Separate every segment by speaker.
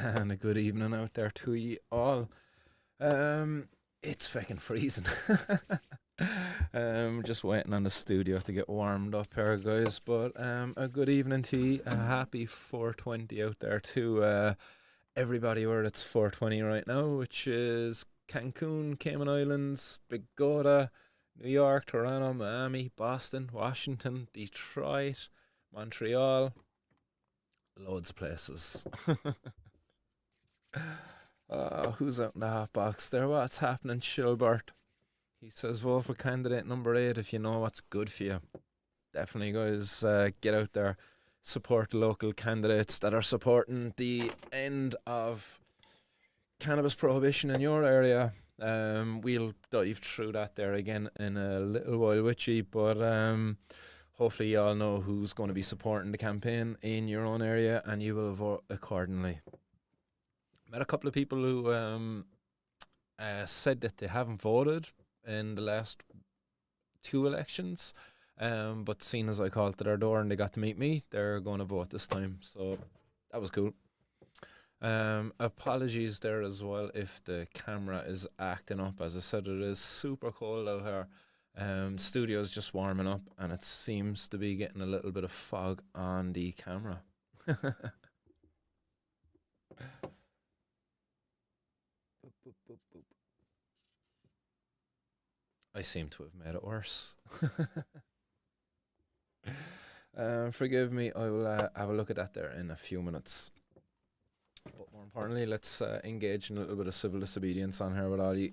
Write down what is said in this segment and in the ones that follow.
Speaker 1: And a good evening out there to ye all. It's fucking freezing. Just waiting on the studio to get warmed up here, guys. But a good evening to ye. A happy 420 out there to everybody where it's 420 right now, which is Cancun, Cayman Islands, Big Gota, New York, Toronto, Miami, Boston, Washington, Detroit, Montreal, loads of places. Who's out in the hot box there? What's happening, Shilbert? He says, vote for candidate number 8 if you know what's good for you. Definitely, guys, get out there, support the local candidates that are supporting the end of cannabis prohibition in your area. We'll dive through that there again in a little while with you, but hopefully you all know who's going to be supporting the campaign in your own area and you will vote accordingly. Met a couple of people who said that they haven't voted in the last 2 elections, but seeing as I called to their door and they got to meet me, they're going to vote this time, so that was cool. Apologies there as well if the camera is acting up. As I said, it is super cold out here. Studio's just warming up and it seems to be getting a little bit of fog on the camera. Boop, boop, boop. I seem to have made it worse. Forgive me, I will have a look at that there in a few minutes. But more importantly, let's engage in a little bit of civil disobedience on here with all you.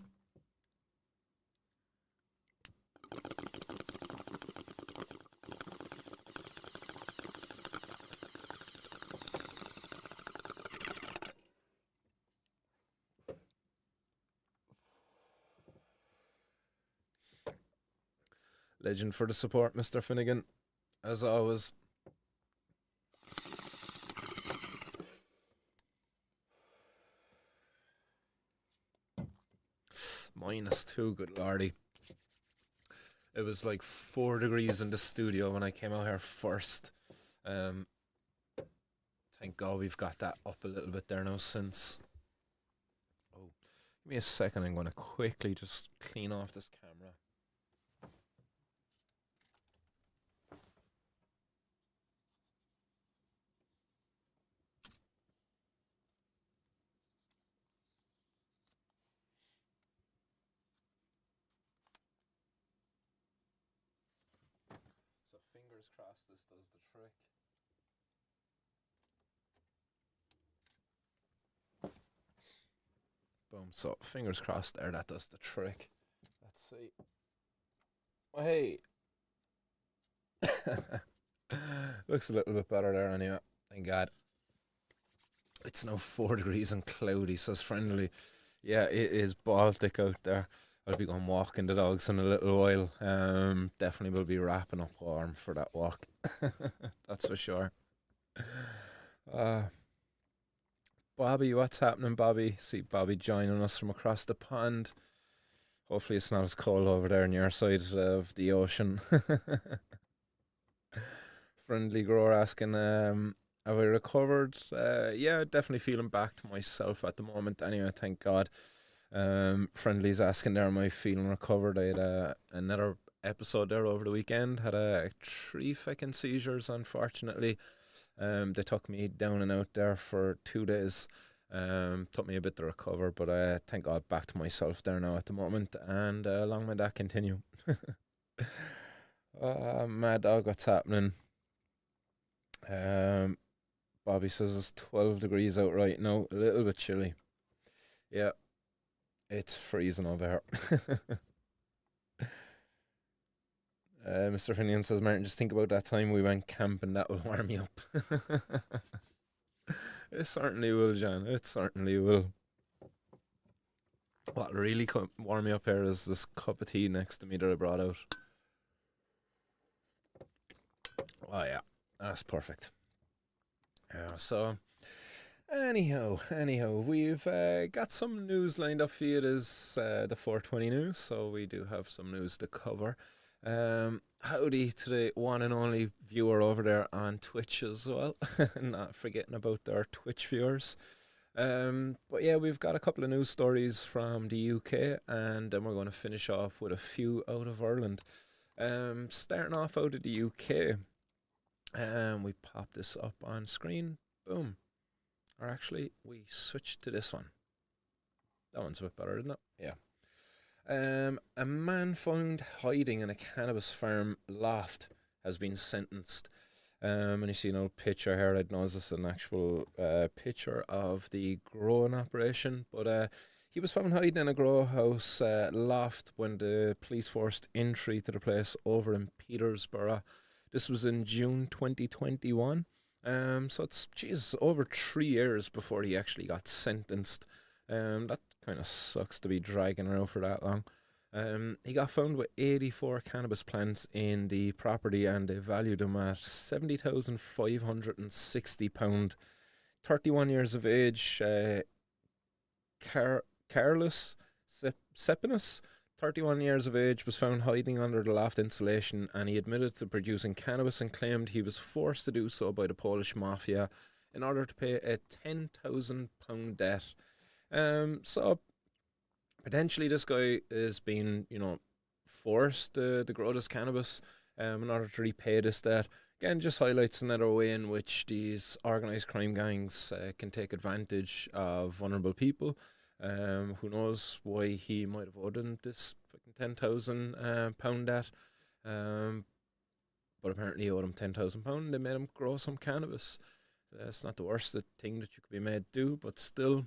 Speaker 1: Legend for the support, Mr. Finnegan, as always. -2, good lordy. It was like 4 degrees in the studio when I came out here first. Thank God we've got that up a little bit there now since. Oh, give me a second, I'm going to quickly just clean off this camera. So fingers crossed this does the trick. Boom, so fingers crossed there, that does the trick. Let's see. Hey. Looks a little bit better there anyway, thank God. It's now 4 degrees and cloudy, so it's friendly. Yeah, it is Baltic out there. I'll be going walking the dogs in a little while. Definitely will be wrapping up warm for that walk. That's for sure. Bobby, what's happening, Bobby? See Bobby joining us from across the pond. Hopefully it's not as cold over there on your side of the ocean. Friendly grower asking, have I recovered? Yeah, definitely feeling back to myself at the moment. Anyway, thank God. Friendly's asking there, am I feeling recovered? I had another episode there over the weekend. Had 3 fucking seizures, unfortunately. They took me down and out there for 2 days. Took me a bit to recover, but thank God back to myself there now at the moment, and long may that continue. Mad dog, what's happening? Bobby says it's 12 degrees out right now, a little bit chilly. Yeah, it's freezing over here. Mr. Finian says, Martin, just think about that time we went camping, that will warm you up. It certainly will, John, it certainly will. What really warm me up here is this cup of tea next to me that I brought out. Oh yeah, that's perfect. So anyhow, we've got some news lined up for you. It is the 420 news, so we do have some news to cover. Howdy to the one and only viewer over there on Twitch as well. Not forgetting about our Twitch viewers. But yeah, we've got a couple of news stories from the UK, and then we're going to finish off with a few out of Ireland. Starting off out of the UK, we pop this up on screen. Boom. Or actually, we switch to this one. That one's a bit better, isn't it? Yeah. A man found hiding in a cannabis farm loft has been sentenced. And you see an old picture here. I don't know is this an actual picture of the growing operation, but he was found hiding in a grow house loft when the police forced entry to the place over in Petersburg. This was in June 2021. So it's over 3 years before he actually got sentenced. That kind of sucks to be dragging around for that long. He got found with 84 cannabis plants in the property, and they valued him at £70,560. 31 years of age, Carlos Sepinus, 31 years of age, was found hiding under the loft insulation, and he admitted to producing cannabis and claimed he was forced to do so by the Polish mafia in order to pay a £10,000 debt. So potentially this guy is being, forced to grow this cannabis in order to repay this debt. Again, just highlights another way in which these organised crime gangs can take advantage of vulnerable people. Who knows why he might have owed him this fucking £10,000 debt. But apparently he owed him £10,000. They made him grow some cannabis. So it's not the worst thing that you could be made do, but still,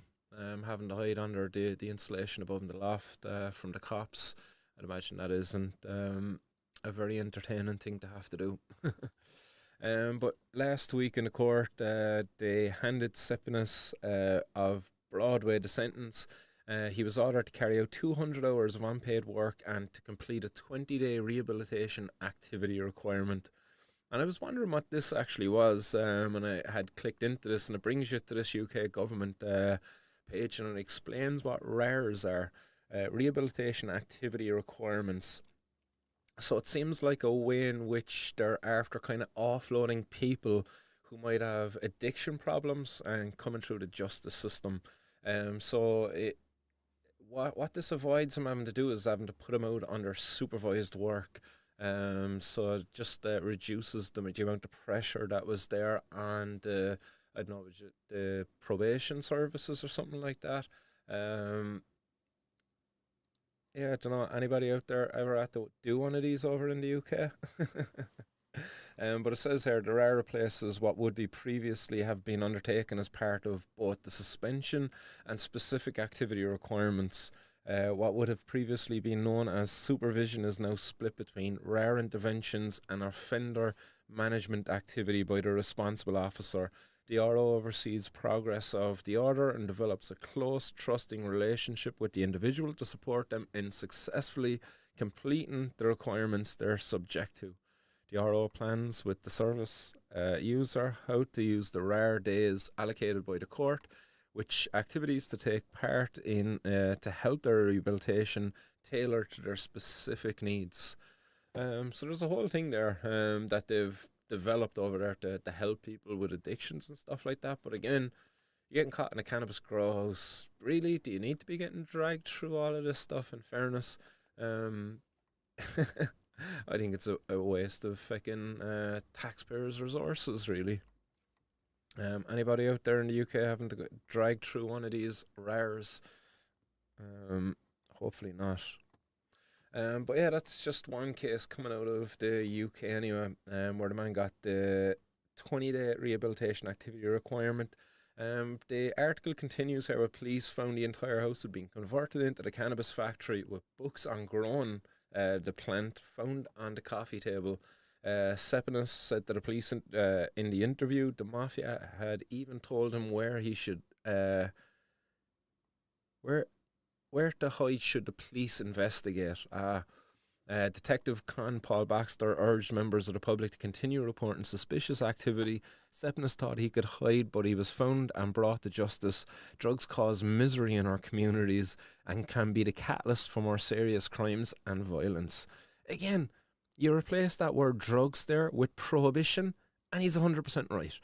Speaker 1: having to hide under the insulation above in the loft from the cops, I'd imagine that isn't a very entertaining thing to have to do. But last week in the court, they handed Sepinus of Broadway the sentence. He was ordered to carry out 200 hours of unpaid work and to complete a 20-day rehabilitation activity requirement. And I was wondering what this actually was, and I had clicked into this, and it brings you to this UK government page, and it explains what RARs are, rehabilitation activity requirements. So it seems like a way in which they're after kind of offloading people who might have addiction problems and coming through the justice system. What this avoids them having to do is having to put them out under supervised work. So it just reduces the amount of pressure that was there on the, I don't know, was it the probation services or something like that. Yeah, I don't know. Anybody out there ever had to do one of these over in the UK? But it says here the rare replaces what would be previously have been undertaken as part of both the suspension and specific activity requirements. What would have previously been known as supervision is now split between rare interventions and offender management activity by the responsible officer. The RO oversees progress of the order and develops a close, trusting relationship with the individual to support them in successfully completing the requirements they're subject to. The RO plans with the service user how to use the rare days allocated by the court, which activities to take part in to help their rehabilitation tailor to their specific needs. So there's a whole thing there that they've developed over there to help people with addictions and stuff like that. But again, you're getting caught in a cannabis grow house. Really, do you need to be getting dragged through all of this stuff? In fairness, I think it's a waste of fucking taxpayers' resources, really. Anybody out there in the UK having to get dragged through one of these rares? Hopefully not. But yeah, that's just one case coming out of the UK anyway, where the man got the 20-day rehabilitation activity requirement. The article continues how police found the entire house had been converted into the cannabis factory with books on growing the plant found on the coffee table. Sepinus said to the police in the interview the mafia had even told him where he should where to hide should the police investigate. Detective Paul Baxter urged members of the public to continue reporting suspicious activity. Sepinus thought he could hide, but he was found and brought to justice. Drugs cause misery in our communities and can be the catalyst for more serious crimes and violence. Again, you replace that word drugs there with prohibition, and he's 100% right.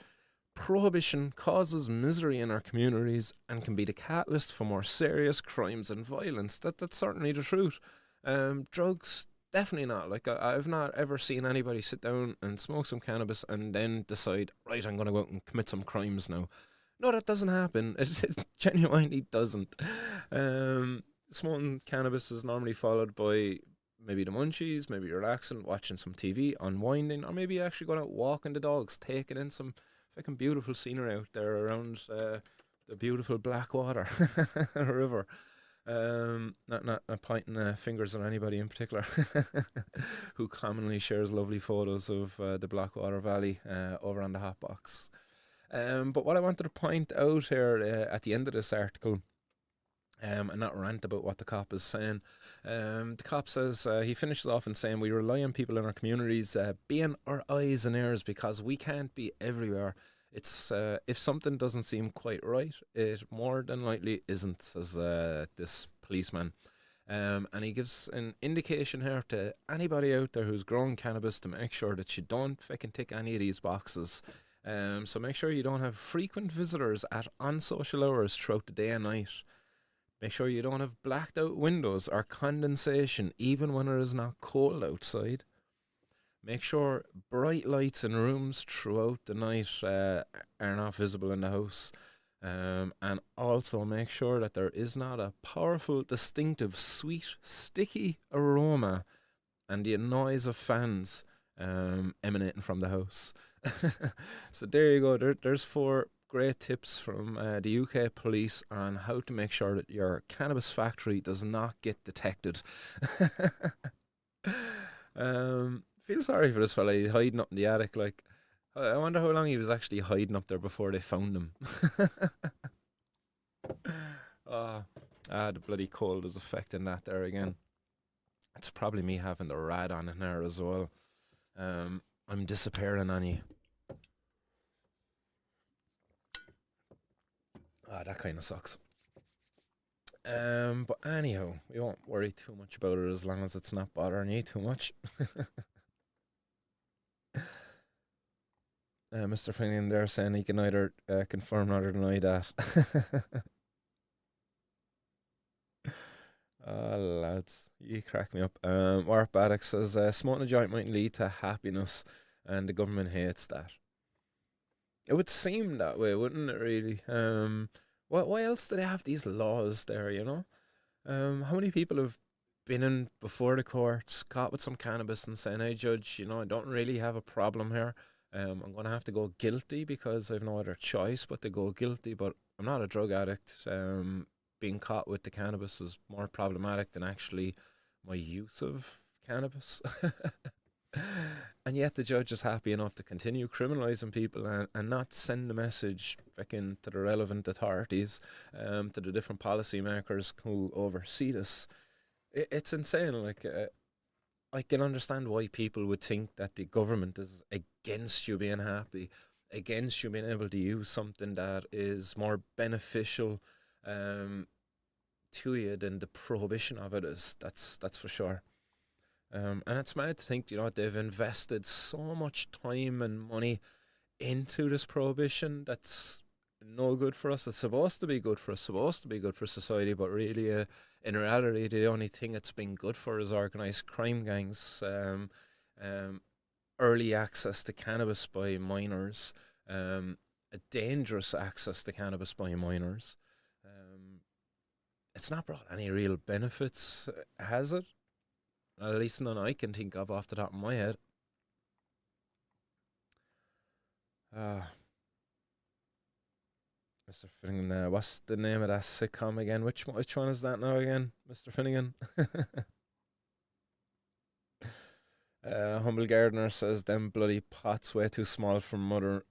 Speaker 1: Prohibition causes misery in our communities and can be the catalyst for more serious crimes and violence. That's certainly the truth. Drugs, definitely not. Like I've not ever seen anybody sit down and smoke some cannabis and then decide, right, I'm going to go out and commit some crimes now. No, that doesn't happen. It genuinely doesn't. Smoking cannabis is normally followed by maybe the munchies, maybe relaxing, watching some TV, unwinding, or maybe actually going out walking the dogs, taking in some fucking beautiful scenery out there around the beautiful Blackwater river. Not pointing fingers at anybody in particular who commonly shares lovely photos of the Blackwater Valley over on the Hotbox. But what I wanted to point out here at the end of this article, and not rant about what the cop is saying. The cop says, he finishes off in saying, we rely on people in our communities being our eyes and ears because we can't be everywhere. It's if something doesn't seem quite right, it more than likely isn't, says this policeman. And he gives an indication here to anybody out there who's growing cannabis to make sure that you don't fucking tick any of these boxes. So make sure you don't have frequent visitors at unsocial hours throughout the day and night. Make sure you don't have blacked out windows or condensation even when it is not cold outside. Make sure bright lights in rooms throughout the night are not visible in the house. And also make sure that there is not a powerful, distinctive, sweet, sticky aroma and the noise of fans emanating from the house. So there you go. There's 4 great tips from the UK police on how to make sure that your cannabis factory does not get detected. Feel sorry for this fella. He's hiding up in the attic. Like, I wonder how long he was actually hiding up there before they found him. The bloody cold is affecting that there again. It's probably me having the rad on in there as well. I'm disappearing on you. That kind of sucks. But anyhow, we won't worry too much about it as long as it's not bothering you too much. Mr. Finnegan there saying he can neither confirm nor deny that. Lads, you crack me up. Warp Baddock says smoking a joint might lead to happiness, and the government hates that. It would seem that way, wouldn't it? Really. Why else do they have these laws there? You know, how many people have been in before the courts, caught with some cannabis, and saying, "Hey, judge, I don't really have a problem here. I'm gonna have to go guilty because I've no other choice but to go guilty. But I'm not a drug addict. Being caught with the cannabis is more problematic than actually my use of cannabis." And yet the judge is happy enough to continue criminalising people and not send the message fucking to the relevant authorities, to the different policymakers who oversee this. It's insane. Like, I can understand why people would think that the government is against you being happy, against you being able to use something that is more beneficial to you than the prohibition of it is. That's for sure. And it's mad to think, they've invested so much time and money into this prohibition that's no good for us. It's supposed to be good for us, supposed to be good for society, but really, in reality, the only thing it's been good for is organised crime gangs, early access to cannabis by minors, a dangerous access to cannabis by minors. It's not brought any real benefits, has it? At least none I can think of off the top of my head. Mr. Finnegan, what's the name of that sitcom again? Which one is that now again, Mr. Finnegan? Humble Gardener says them bloody pots way too small for mother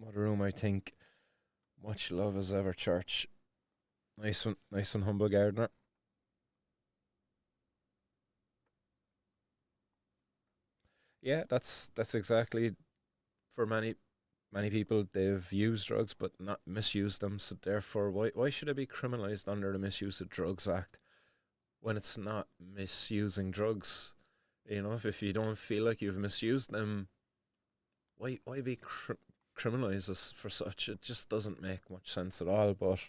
Speaker 1: room, I think. Much love as ever, church. Nice one, Humble Gardener. Yeah, that's exactly, for many people, they've used drugs but not misused them. So therefore, why should it be criminalized under the Misuse of Drugs Act when it's not misusing drugs? If you don't feel like you've misused them, why be criminalise us for such? It just doesn't make much sense at all. But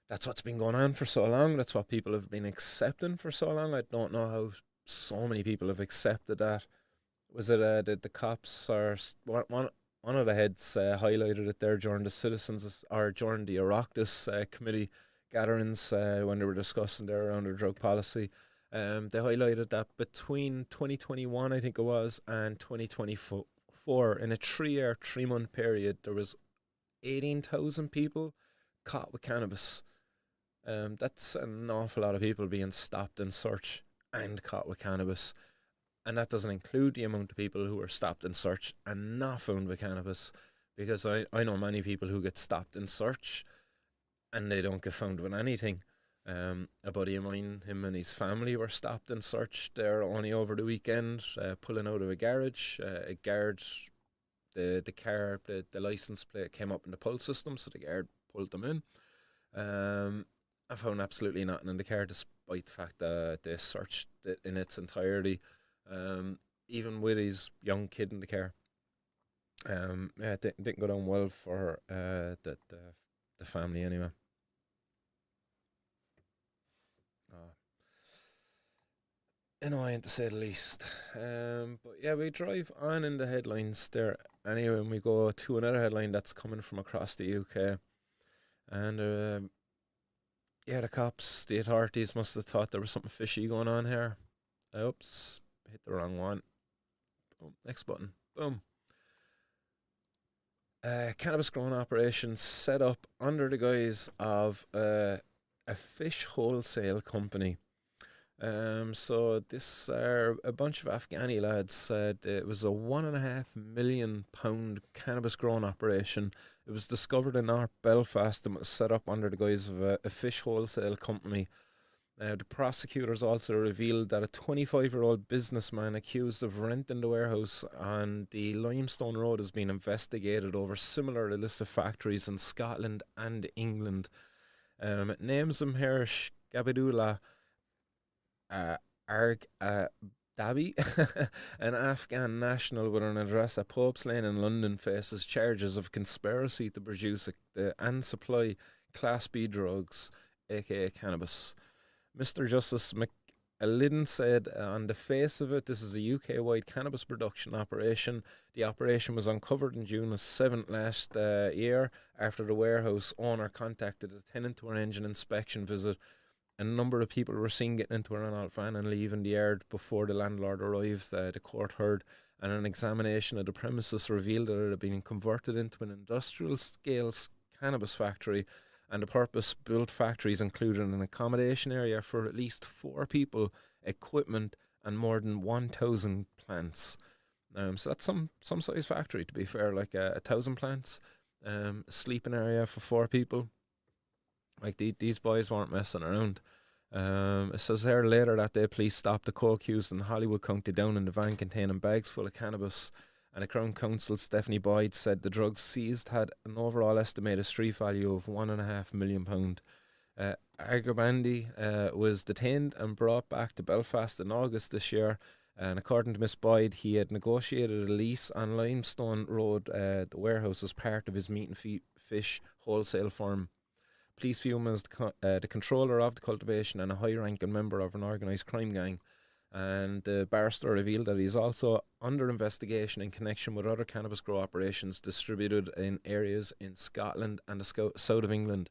Speaker 1: that's what's been going on for so long. That's what people have been accepting for so long. I don't know how so many people have accepted that. Was it the cops or one of the heads highlighted it there during the citizens or during the Oireachtas committee gatherings when they were discussing there around their drug policy. They highlighted that between 2021, I think it was, and 2024, in a 3-year, 3-month period, there was 18,000 people caught with cannabis. That's an awful lot of people being stopped and searched and caught with cannabis. And that doesn't include the amount of people who are stopped and searched and not found with cannabis. Because I know many people who get stopped and searched and they don't get found with anything. A buddy of mine, him and his family were stopped and searched there only over the weekend, pulling out of a garage. A guard, the car, the license plate came up in the pull system, so the guard pulled them in. I found absolutely nothing in the car, despite the fact that they searched it in its entirety, even with his young kid in the car. Yeah, it didn't go down well for the family anyway. Uh, Annoying to say the least. But yeah, we drive on in the headlines there anyway, and we go to another headline that's coming from across the UK. And yeah, the cops, the authorities must have thought there was something fishy going on here. Oops, hit the wrong one. Boom, next button. Boom. Cannabis growing operation set up under the guise of a fish wholesale company. So this a bunch of Afghani lads said it was a £1.5 million cannabis growing operation. It was discovered in North Belfast and was set up under the guise of a fish wholesale company. The prosecutors also revealed that a 25-year-old businessman accused of renting the warehouse on the Limestone Road is being investigated over similar illicit factories in Scotland and England. It names him here Gabidullah Arg Dabi, an Afghan national with an address at Pope's Lane in London, faces charges of conspiracy to produce and supply Class B drugs, aka cannabis. Mr. Justice McAlidden said on the face of it, this is a UK-wide cannabis production operation. The operation was uncovered on June 7th last year after the warehouse owner contacted a tenant to arrange an inspection visit. A number of people were seen getting into a Renault van and leaving the yard before the landlord arrived. The court heard, and an examination of the premises revealed that it had been converted into an industrial-scale cannabis factory, and the purpose-built factories included an accommodation area for at least 4 people, equipment, and more than 1,000 plants. So that's some size factory, to be fair, like 1,000 plants, a sleeping area for 4 people. Like these boys weren't messing around. It says there later that day police stopped the co-accused in Hollywood County Down in the van containing bags full of cannabis, and the Crown Counsel Stephanie Boyd said the drugs seized had an overall estimated street value of £1.5 million. Agrabandi was detained and brought back to Belfast in August this year, and according to Miss Boyd, he had negotiated a lease on Limestone Road, the warehouse, as part of his meat and fish wholesale firm. Police view him as the controller of the cultivation and a high-ranking member of an organised crime gang. And the barrister revealed that he's also under investigation in connection with other cannabis grow operations distributed in areas in Scotland and the south of England.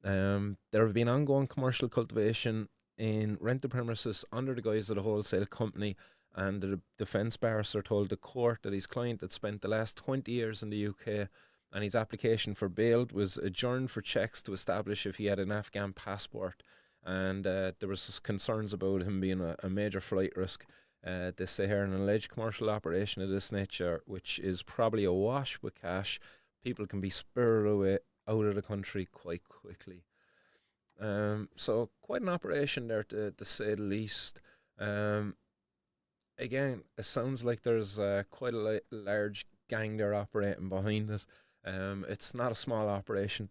Speaker 1: There have been ongoing commercial cultivation in rented premises under the guise of the wholesale company, and the defence barrister told the court that his client had spent the last 20 years in the UK, and his application for bail was adjourned for checks to establish if he had an Afghan passport. And there was concerns about him being a major flight risk. They say here an alleged commercial operation of this nature, which is probably awash with cash, people can be spurred away out of the country quite quickly. So quite an operation there, to say the least. Again, it sounds like there's quite a large gang there operating behind it. It's not a small operation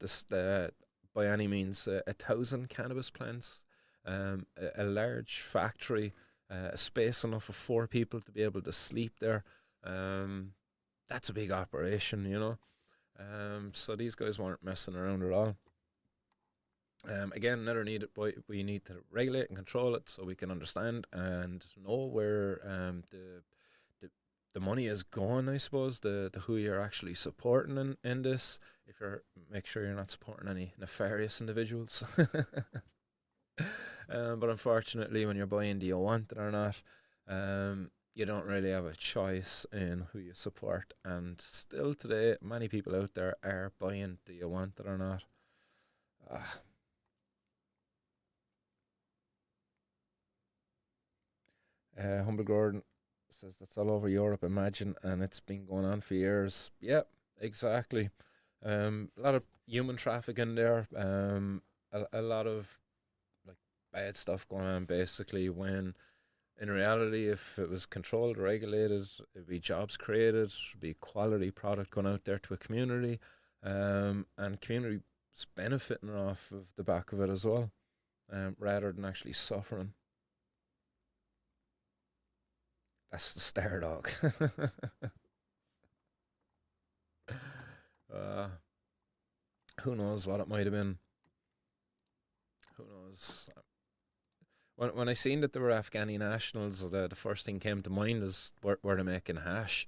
Speaker 1: by any means. 1,000 cannabis plants, a large factory, a space enough for 4 people to be able to sleep there. That's a big operation, you know. So these guys weren't messing around at all. Again, another need we need to regulate and control it so we can understand and know where the the money is going. I suppose the who you're actually supporting in this. If you're make sure you're not supporting any nefarious individuals. But unfortunately, when you're buying, do you want it or not? You don't really have a choice in who you support. And still today, many people out there are buying, do you want it or not? Ah, Humble Gordon says that's all over Europe, imagine, and it's been going on for years. Yep, exactly. A lot of human trafficking there. A lot of like bad stuff going on basically when in reality if it was controlled, regulated, it'd be jobs created, it'd be quality product going out there to a community, and community's benefiting off of the back of it as well, rather than actually suffering. That's the star dog. uh, who knows what it might have been? Who knows? When I seen that there were Afghani nationals, the first thing came to mind is were they making hash?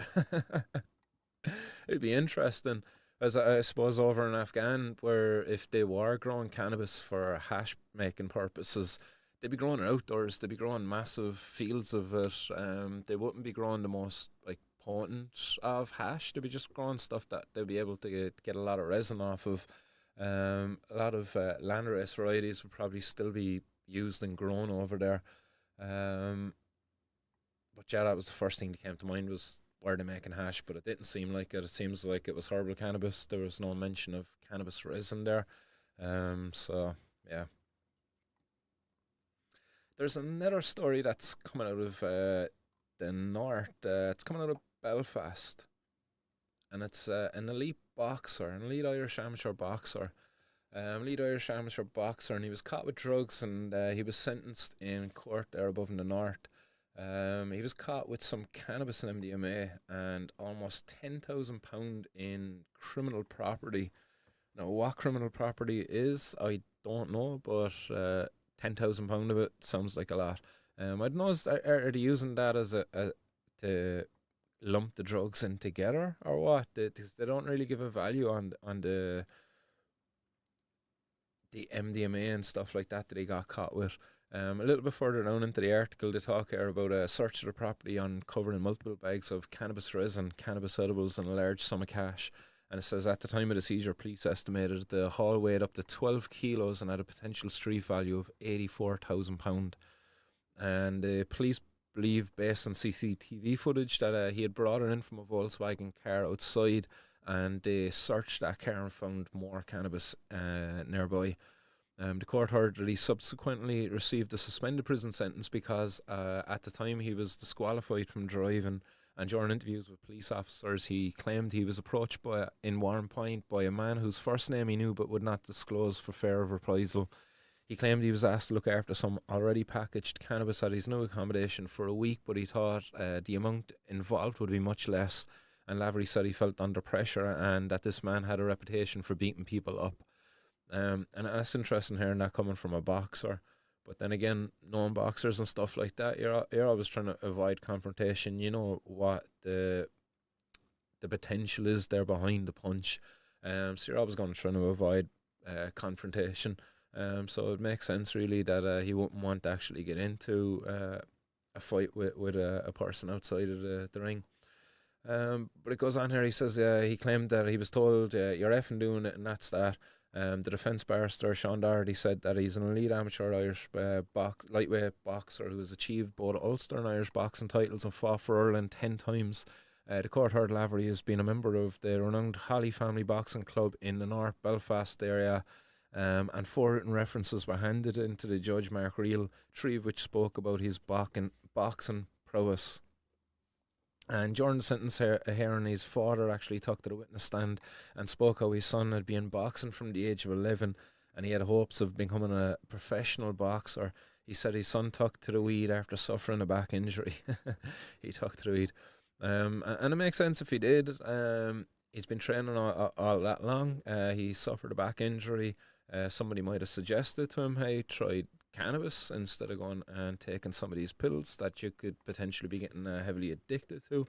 Speaker 1: It'd be interesting, as I suppose over in Afghan, where if they were growing cannabis for hash making purposes, they'd be growing it outdoors. They'd be growing massive fields of it. They wouldn't be growing the most like potent of hash. They'd be just growing stuff that they'd be able to get a lot of resin off of. A lot of landrace varieties would probably still be used and grown over there. Um, but yeah, that was the first thing that came to mind was were they making hash, but it didn't seem like it. It seems like it was herbal cannabis. There was no mention of cannabis resin there. So yeah, there's another story that's coming out of the north. It's coming out of Belfast, and it's an elite boxer, an elite Irish amateur boxer. Lead Irish amateur boxer, and he was caught with drugs, and he was sentenced in court there above in the north. He was caught with some cannabis and MDMA and almost £10,000 in criminal property. Now, what criminal property is, I don't know, but £10,000 of it sounds like a lot. I don't know, are they using that as a to lump the drugs in together or what? They don't really give a value on the MDMA and stuff like that he got caught with. A little bit further down into the article, they talk here about a search of the property uncovering multiple bags of cannabis resin, cannabis edibles, and a large sum of cash. And it says at the time of the seizure, police estimated the haul weighed up to 12 kilos and had a potential street value of £84,000. And the police believe, based on CCTV footage, that he had brought it in from a Volkswagen car outside, and they searched that car and found more cannabis nearby. The court heard that he subsequently received a suspended prison sentence because at the time he was disqualified from driving, and during interviews with police officers he claimed he was approached in Warren Point by a man whose first name he knew but would not disclose for fear of reprisal. He claimed he was asked to look after some already packaged cannabis at his new accommodation for a week, but he thought the amount involved would be much less. And Lavery said he felt under pressure and that this man had a reputation for beating people up. And that's interesting hearing that coming from a boxer. But then again, knowing boxers and stuff like that, you're always trying to avoid confrontation. You know what the potential is there behind the punch. So you're always going to try to avoid confrontation. So it makes sense really that he wouldn't want to actually get into a fight with a person outside of the ring. But it goes on here. He says he claimed that he was told you're effing doing it, and that's that. The defence barrister Sean Doherty said that he's an elite amateur Irish lightweight boxer who has achieved both Ulster and Irish boxing titles and fought for Ireland 10 times. The court heard Lavery has been a member of the renowned Holly Family Boxing Club in the North Belfast area, and 4 written references were handed in to the judge Mark Reel, 3 of which spoke about his boxing prowess. And during the sentence hearing, his father actually took to the witness stand and spoke how his son had been boxing from the age of 11 and he had hopes of becoming a professional boxer. He said his son took to the weed after suffering a back injury. He took to the weed. And it makes sense if he did. He's been training all that long. He suffered a back injury. Somebody might have suggested to him, hey, try cannabis instead of going and taking some of these pills that you could potentially be getting heavily addicted to.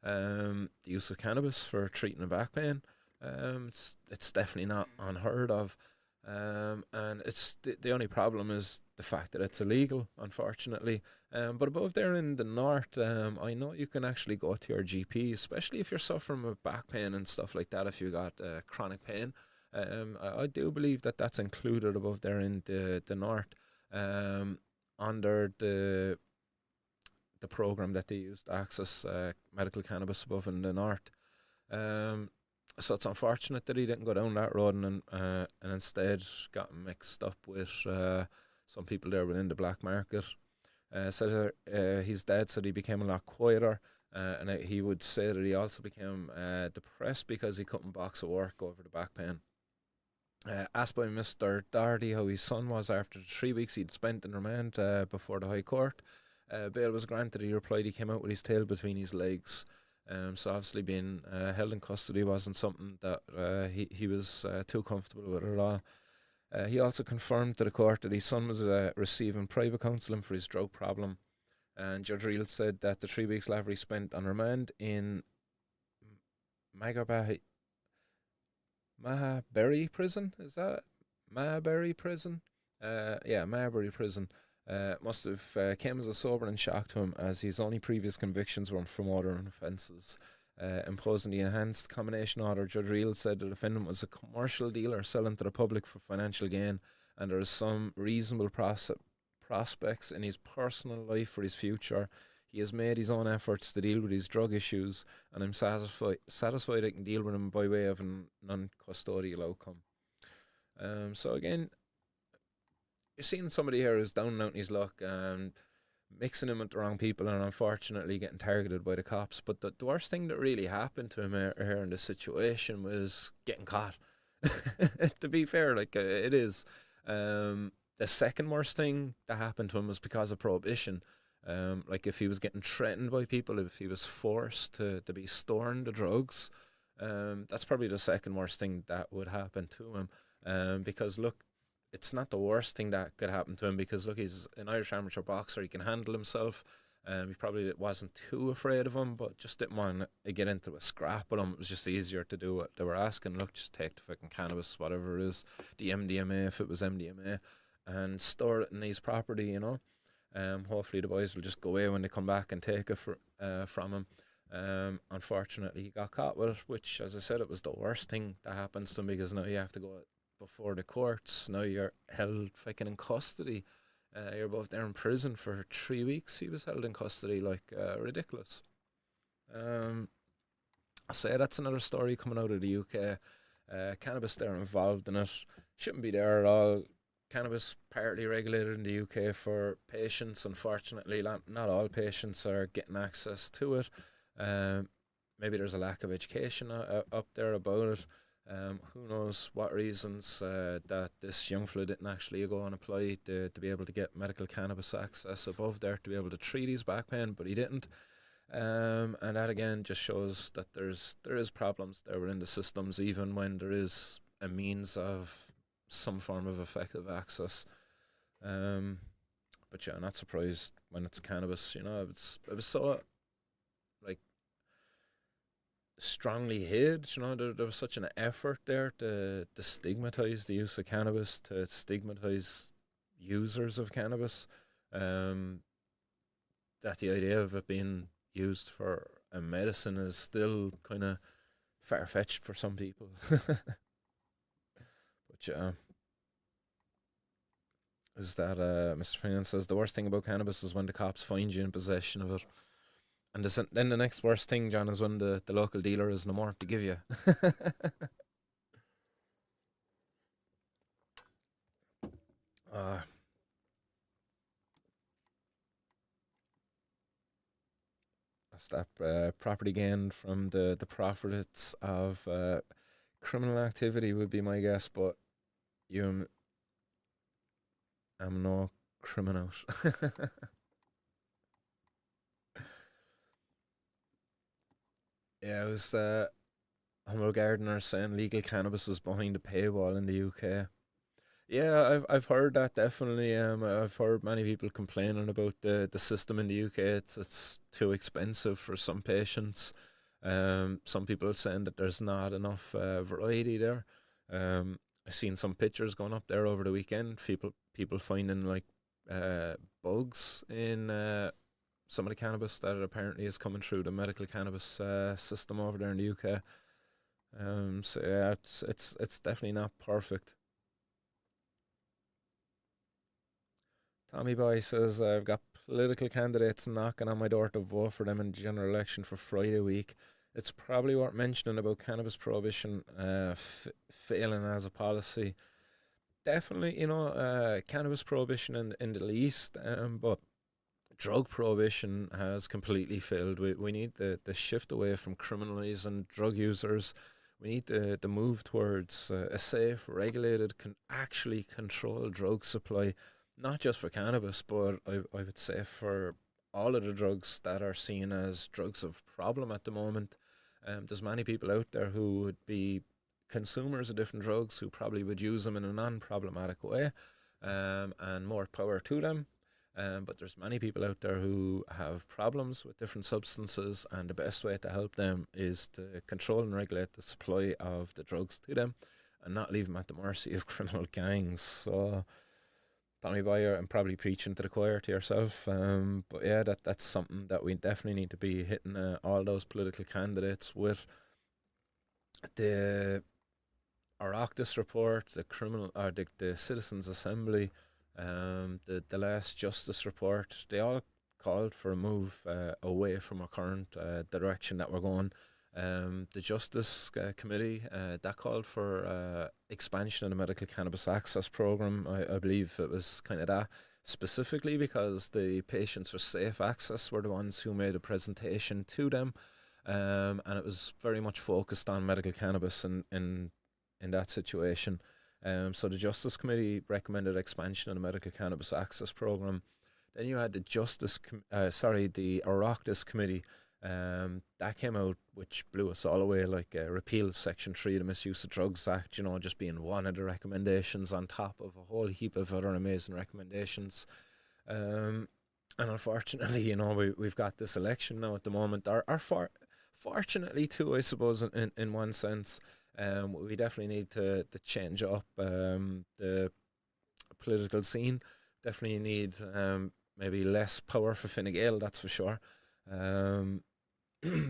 Speaker 1: The use of cannabis for treating a back pain. It's definitely not unheard of. And it's the only problem is the fact that it's illegal, unfortunately. But above there in the north, I know you can actually go to your GP, especially if you're suffering with back pain and stuff like that. If you got chronic pain, I do believe that that's included above there in the north, um, under the program that they use to access medical cannabis above in the north. Um, so it's unfortunate that he didn't go down that road and instead got mixed up with some people there within the black market. His dad said he became a lot quieter, and he would say that he also became depressed because he couldn't box at work over the back pain. Asked by Mr. Doherty how his son was after the 3 weeks he'd spent in remand before the High Court, bail was granted. He replied he came out with his tail between his legs. So obviously being held in custody wasn't something that he was too comfortable with at all. He also confirmed to the court that his son was receiving private counselling for his drug problem. And Judge Reel said that the 3 weeks Lavery spent on remand in Magabahi Mahaberry prison, is that Mahaberry prison? Yeah, Mahaberry prison. Must have came as a sobering shock to him, as his only previous convictions were from ordering offences. Imposing the enhanced combination order, Judge Reel said the defendant was a commercial dealer selling to the public for financial gain, and there is some reasonable prospects in his personal life for his future. He has made his own efforts to deal with his drug issues, and I'm satisfied I can deal with him by way of a non-custodial outcome. So again, you're seeing somebody here who's down and out in his luck and mixing him with the wrong people, and unfortunately getting targeted by the cops. But the worst thing that really happened to him here in this situation was getting caught. To be fair, like it is. The second worst thing that happened to him was because of prohibition. Like if he was getting threatened by people, if he was forced to be storing the drugs, that's probably the second worst thing that would happen to him. Because look, it's not the worst thing that could happen to him, because look, he's an Irish amateur boxer. He can handle himself. He probably wasn't too afraid of him, but just didn't want to get into a scrap with him. It was just easier to do what they were asking. Look, just take the fucking cannabis, whatever it is, the MDMA if it was MDMA, and store it in his property, you know. Hopefully the boys will just go away when they come back and take it from him. Unfortunately, he got caught with it, which, as I said, it was the worst thing that happens to him, because now you have to go before the courts. Now you're held fucking in custody. You're both there in prison for 3 weeks. He was held in custody, like ridiculous. So yeah, that's another story coming out of the UK. Cannabis, they're involved in it. Shouldn't be there at all. Cannabis partly regulated in the UK for patients. Unfortunately, not all patients are getting access to it. Maybe there's a lack of education up there about it. Who knows what reasons that this young fella didn't actually go and apply to be able to get medical cannabis access above there to be able to treat his back pain, but he didn't. And that again just shows that there is problems there within the systems, even when there is a means of some form of effective access. But yeah, I'm not surprised when it's cannabis. You know, it was so like strongly hid. You know, there was such an effort there to stigmatize the use of cannabis, to stigmatize users of cannabis. That the idea of it being used for a medicine is still kind of far fetched for some people. But yeah, is that Mr. Finance says the worst thing about cannabis is when the cops find you in possession of it. And then the next worst thing, John, is when the local dealer is no more to give you. uh, that's that property gain from the profits of criminal activity would be my guess, but you am no criminal. Yeah, it was the humble gardener saying legal cannabis was behind the paywall in the UK. Yeah, I've heard that definitely. I've heard many people complaining about the system in the UK. It's too expensive for some patients. Some people are saying that there's not enough variety there. I've seen some pictures going up there over the weekend. People finding like bugs in some of the cannabis that apparently is coming through the medical cannabis system over there in the UK. So yeah, it's definitely not perfect. Tommy Boy says I've got political candidates knocking on my door to vote for them in the general election for Friday week. It's probably worth mentioning about cannabis prohibition failing as a policy. Definitely, cannabis prohibition in the least, but drug prohibition has completely failed. We need the shift away from criminalising drug users. We need the move towards a safe, regulated, actually controlled drug supply, not just for cannabis, but I would say for all of the drugs that are seen as drugs of problem at the moment. There's many people out there who would be consumers of different drugs who probably would use them in a non-problematic way, and more power to them. But there's many people out there who have problems with different substances, and the best way to help them is to control and regulate the supply of the drugs to them, and not leave them at the mercy of criminal gangs. So, Tommy Boyer, I'm probably preaching to the choir to yourself, but yeah, that's something that we definitely need to be hitting all those political candidates with. The Oireachtas report, the criminal or the Citizens Assembly, the last Justice report, they all called for a move away from our current direction that we're going. The Justice Committee that called for expansion of the medical cannabis access program. I believe it was kind of that specifically because the patients for safe access were the ones who made a presentation to them, and it was very much focused on medical cannabis in that situation. So the Justice Committee recommended expansion of the medical cannabis access program. Then you had the Oireachtas Committee. That came out, which blew us all away, like repeal Section 3 of the Misuse of Drugs Act, just being one of the recommendations on top of a whole heap of other amazing recommendations. And unfortunately, we've got this election now at the moment. Fortunately, too, I suppose, in one sense, we definitely need to change up the political scene. Definitely need maybe less power for Fine Gael, that's for sure. Um,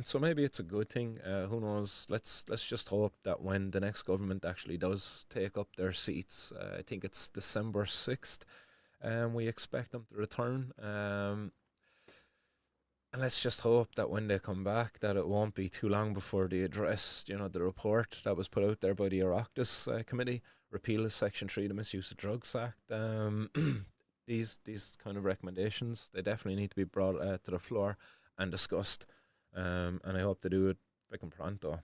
Speaker 1: so maybe it's a good thing. Who knows? Let's just hope that when the next government actually does take up their seats, I think it's December 6th, we expect them to return. And let's just hope that when they come back, that it won't be too long before they address, the report that was put out there by the Oireachtas Committee, repeal of Section 3 of the Misuse of Drugs Act. These kind of recommendations, they definitely need to be brought to the floor and discussed. And I hope they do it freaking pronto.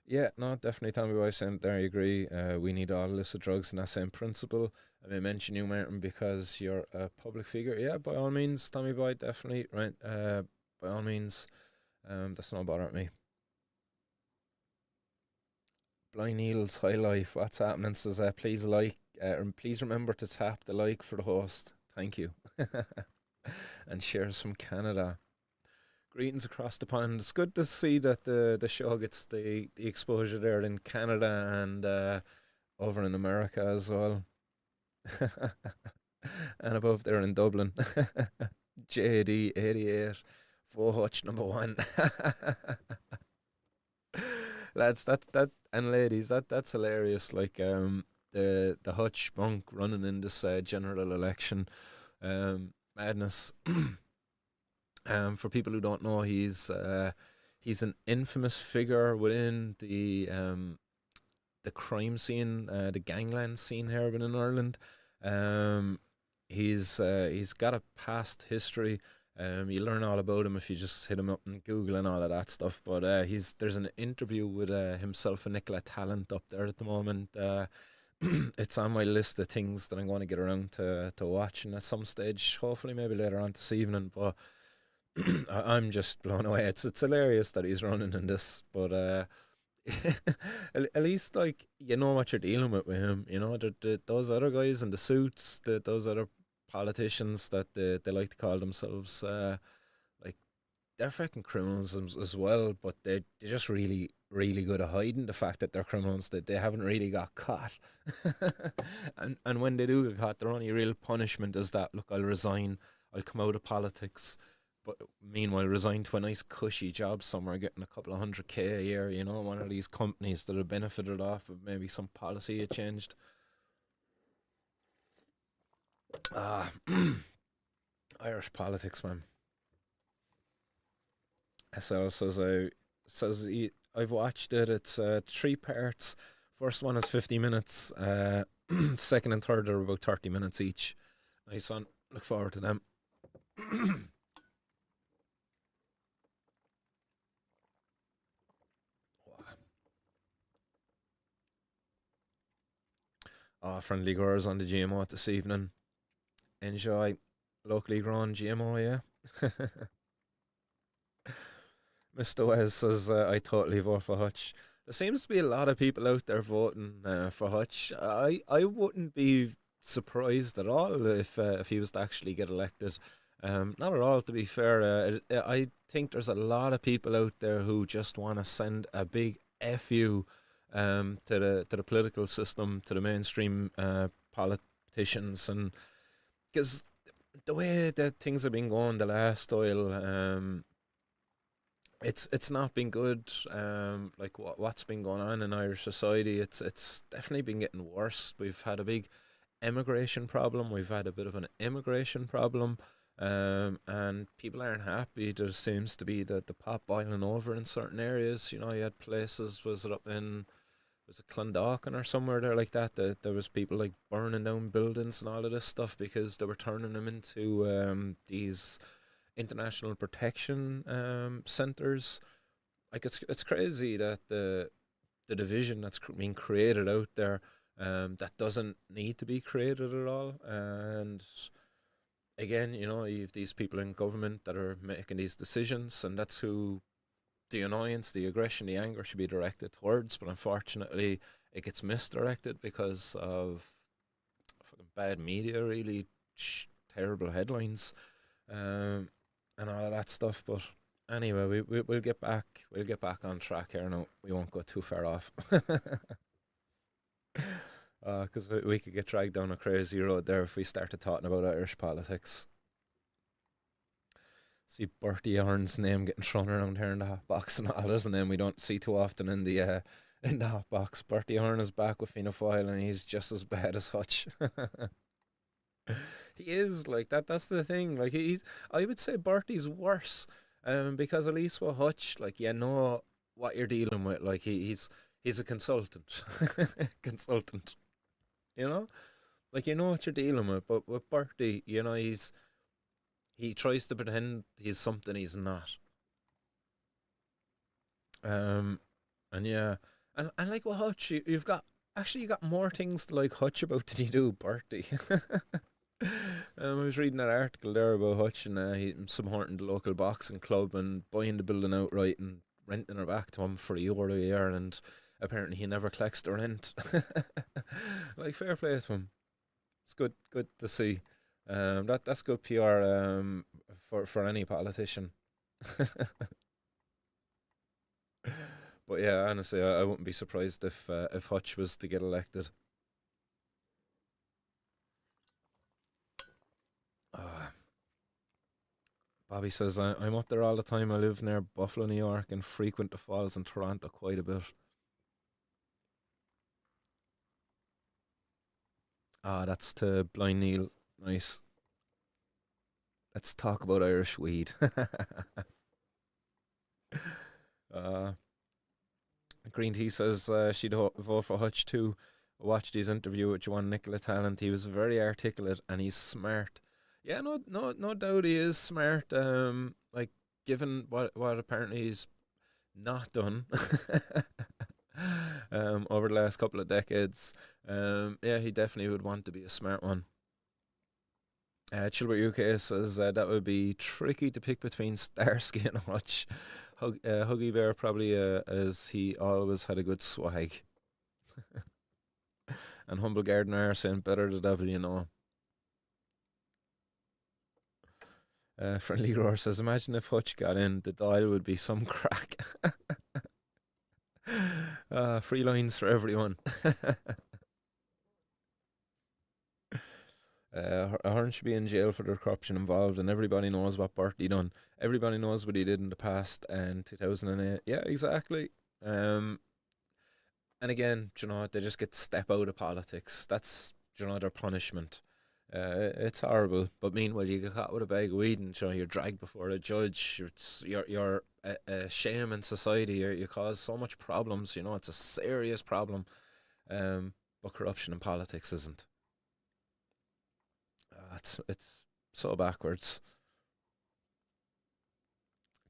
Speaker 1: Yeah, no, definitely Tommy Boy saying there, I agree. We need all illicit drugs in that same principle. I may mention you, Martin, because you're a public figure. Yeah, by all means, Tommy Boy, definitely, right? By all means, that's no bother at me. Blind Needles, High Life, what's happening? Says, please and please remember to tap the like for the host. Thank you. And shares from Canada. Greetings across the pond. It's good to see that the show gets the exposure there in Canada and over in America as well. And above there in Dublin. JD88. Hutch number one. Lads, that and ladies, that's hilarious. Like the Hutch monk running in this general election. Madness. For people who don't know, he's an infamous figure within the crime scene, the gangland scene here in Ireland. Um, he's got a past history. You learn all about him if you just hit him up in Google and all of that stuff. But there's an interview with himself and Nicola Talent up there at the moment. It's on my list of things that I'm going to get around to watching at some stage. Hopefully, maybe later on this evening. But I'm just blown away. It's hilarious that he's running in this, but at least like you know what you're dealing with him. You know, those other guys in the suits, those other politicians that they like to call themselves, like they're freaking criminals as well, but they're just really good at hiding the fact that they're criminals, that they haven't really got caught. And when they do get caught, their only real punishment is that, look, I'll resign, I'll come out of politics, but meanwhile resign to a nice cushy job somewhere, getting a couple of 100K a year, you know, one of these companies that have benefited off of maybe some policy it changed. Ah, Irish politics, man. So I've watched it. It's three parts. First one is 50 minutes. Second and third are about 30 minutes each. Nice one. Look forward to them. Friendly girls on the GMO this evening. Enjoy locally grown GMO, yeah. Mr. Wes says, I totally vote for Hutch. There seems to be a lot of people out there voting for Hutch. I wouldn't be surprised at all if he was to actually get elected. Not at all, to be fair. I think there's a lot of people out there who just want to send a big fu to the political system, to the mainstream politicians, and because the way that things have been going the last while, it's not been good. Like what's been going on in Irish society, it's definitely been getting worse. We've had a big immigration problem. We've had a bit of an immigration problem. And people aren't happy. There seems to be the pot boiling over in certain areas. You know, you had places, was it up in, was it Clondalkin or somewhere there like that, that there was people like burning down buildings and all of this stuff because they were turning them into these international protection centers. Like it's crazy that the division that's being created out there, that doesn't need to be created at all. And again, you know, you have these people in government that are making these decisions, and that's who the annoyance, the aggression, the anger should be directed towards. But unfortunately, it gets misdirected because of fucking bad media, really terrible headlines, um, and all of that stuff. But anyway, we'll get back on track here now. We won't go too far off. Because we could get dragged down a crazy road there if we started talking about Irish politics. See Bertie Ahern's name getting thrown around here in the hot box and all. There's a name we don't see too often in the hot box. Bertie Ahern is back with Fianna Fáil and he's just as bad as Hutch. He is like that. That's the thing. Like he's, I would say Bertie's worse, because at least with Hutch, like you know what you're dealing with. Like he's a consultant, consultant. You know, like you know what you're dealing with. But with Bertie, you know he tries to pretend he's something he's not. Um, and yeah, and like with Hutch, you've got actually you got more things to like Hutch about than you do Bertie. I was reading that article there about Hutch and he supporting the local boxing club and buying the building outright and renting it back to him for €1 a year, and apparently he never collects the rent. Like fair play to him. It's good to see. That's good PR for any politician. But yeah, honestly, I wouldn't be surprised if Hutch was to get elected. Uh, Bobby says I'm up there all the time. I live near Buffalo, New York, and frequent the falls in Toronto quite a bit. That's to Blind Neil. Nice. Let's talk about Irish weed. uh, Green Tea says she'd vote for Hutch too. Watched his interview with Joan Nicola Talent. He was very articulate and he's smart. Yeah, no doubt he is smart. Like given what apparently he's not done, over the last couple of decades, yeah, he definitely would want to be a smart one. Chilbert UK says that would be tricky to pick between Starsky and Hutch. Huggy Bear probably, as he always had a good swag. And Humble Gardener saying better the devil you know. Friendly Roar says, imagine if Hutch got in, the dial would be some crack. Free lines for everyone. Hearn should be in jail for the corruption involved, and everybody knows what Bertie done. Everybody knows what he did in the past and 2008. Yeah, exactly. Um, and again, they just get to step out of politics. That's, their punishment. It's horrible. But meanwhile, you get caught with a bag of weed and you're dragged before a judge. You're a shame in society. You cause so much problems. It's a serious problem. But corruption in politics isn't. It's so backwards.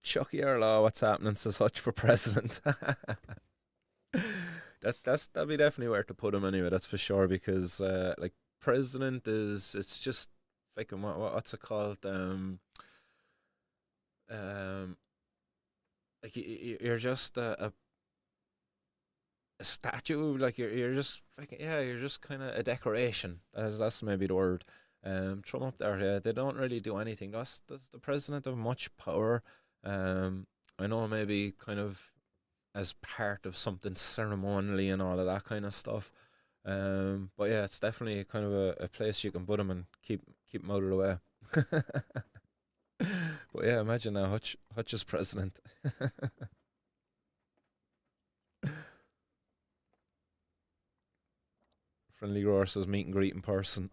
Speaker 1: Chucky Erlaw, what's happening? Says Hutch for president. That'd be definitely where to put him anyway. That's for sure because like president is it's just fucking what's it called um like you're just a statue like you're just fucking yeah you're just kind of a decoration. That's maybe the word. Trump up there, yeah, they don't really do anything. Does the president have much power? I know maybe kind of as part of something ceremonially and all of that kind of stuff. But yeah, it's definitely kind of a place you can put him and keep him out of the way. But yeah, imagine now Hutch is president. Friendly Roar says meet and greet in person.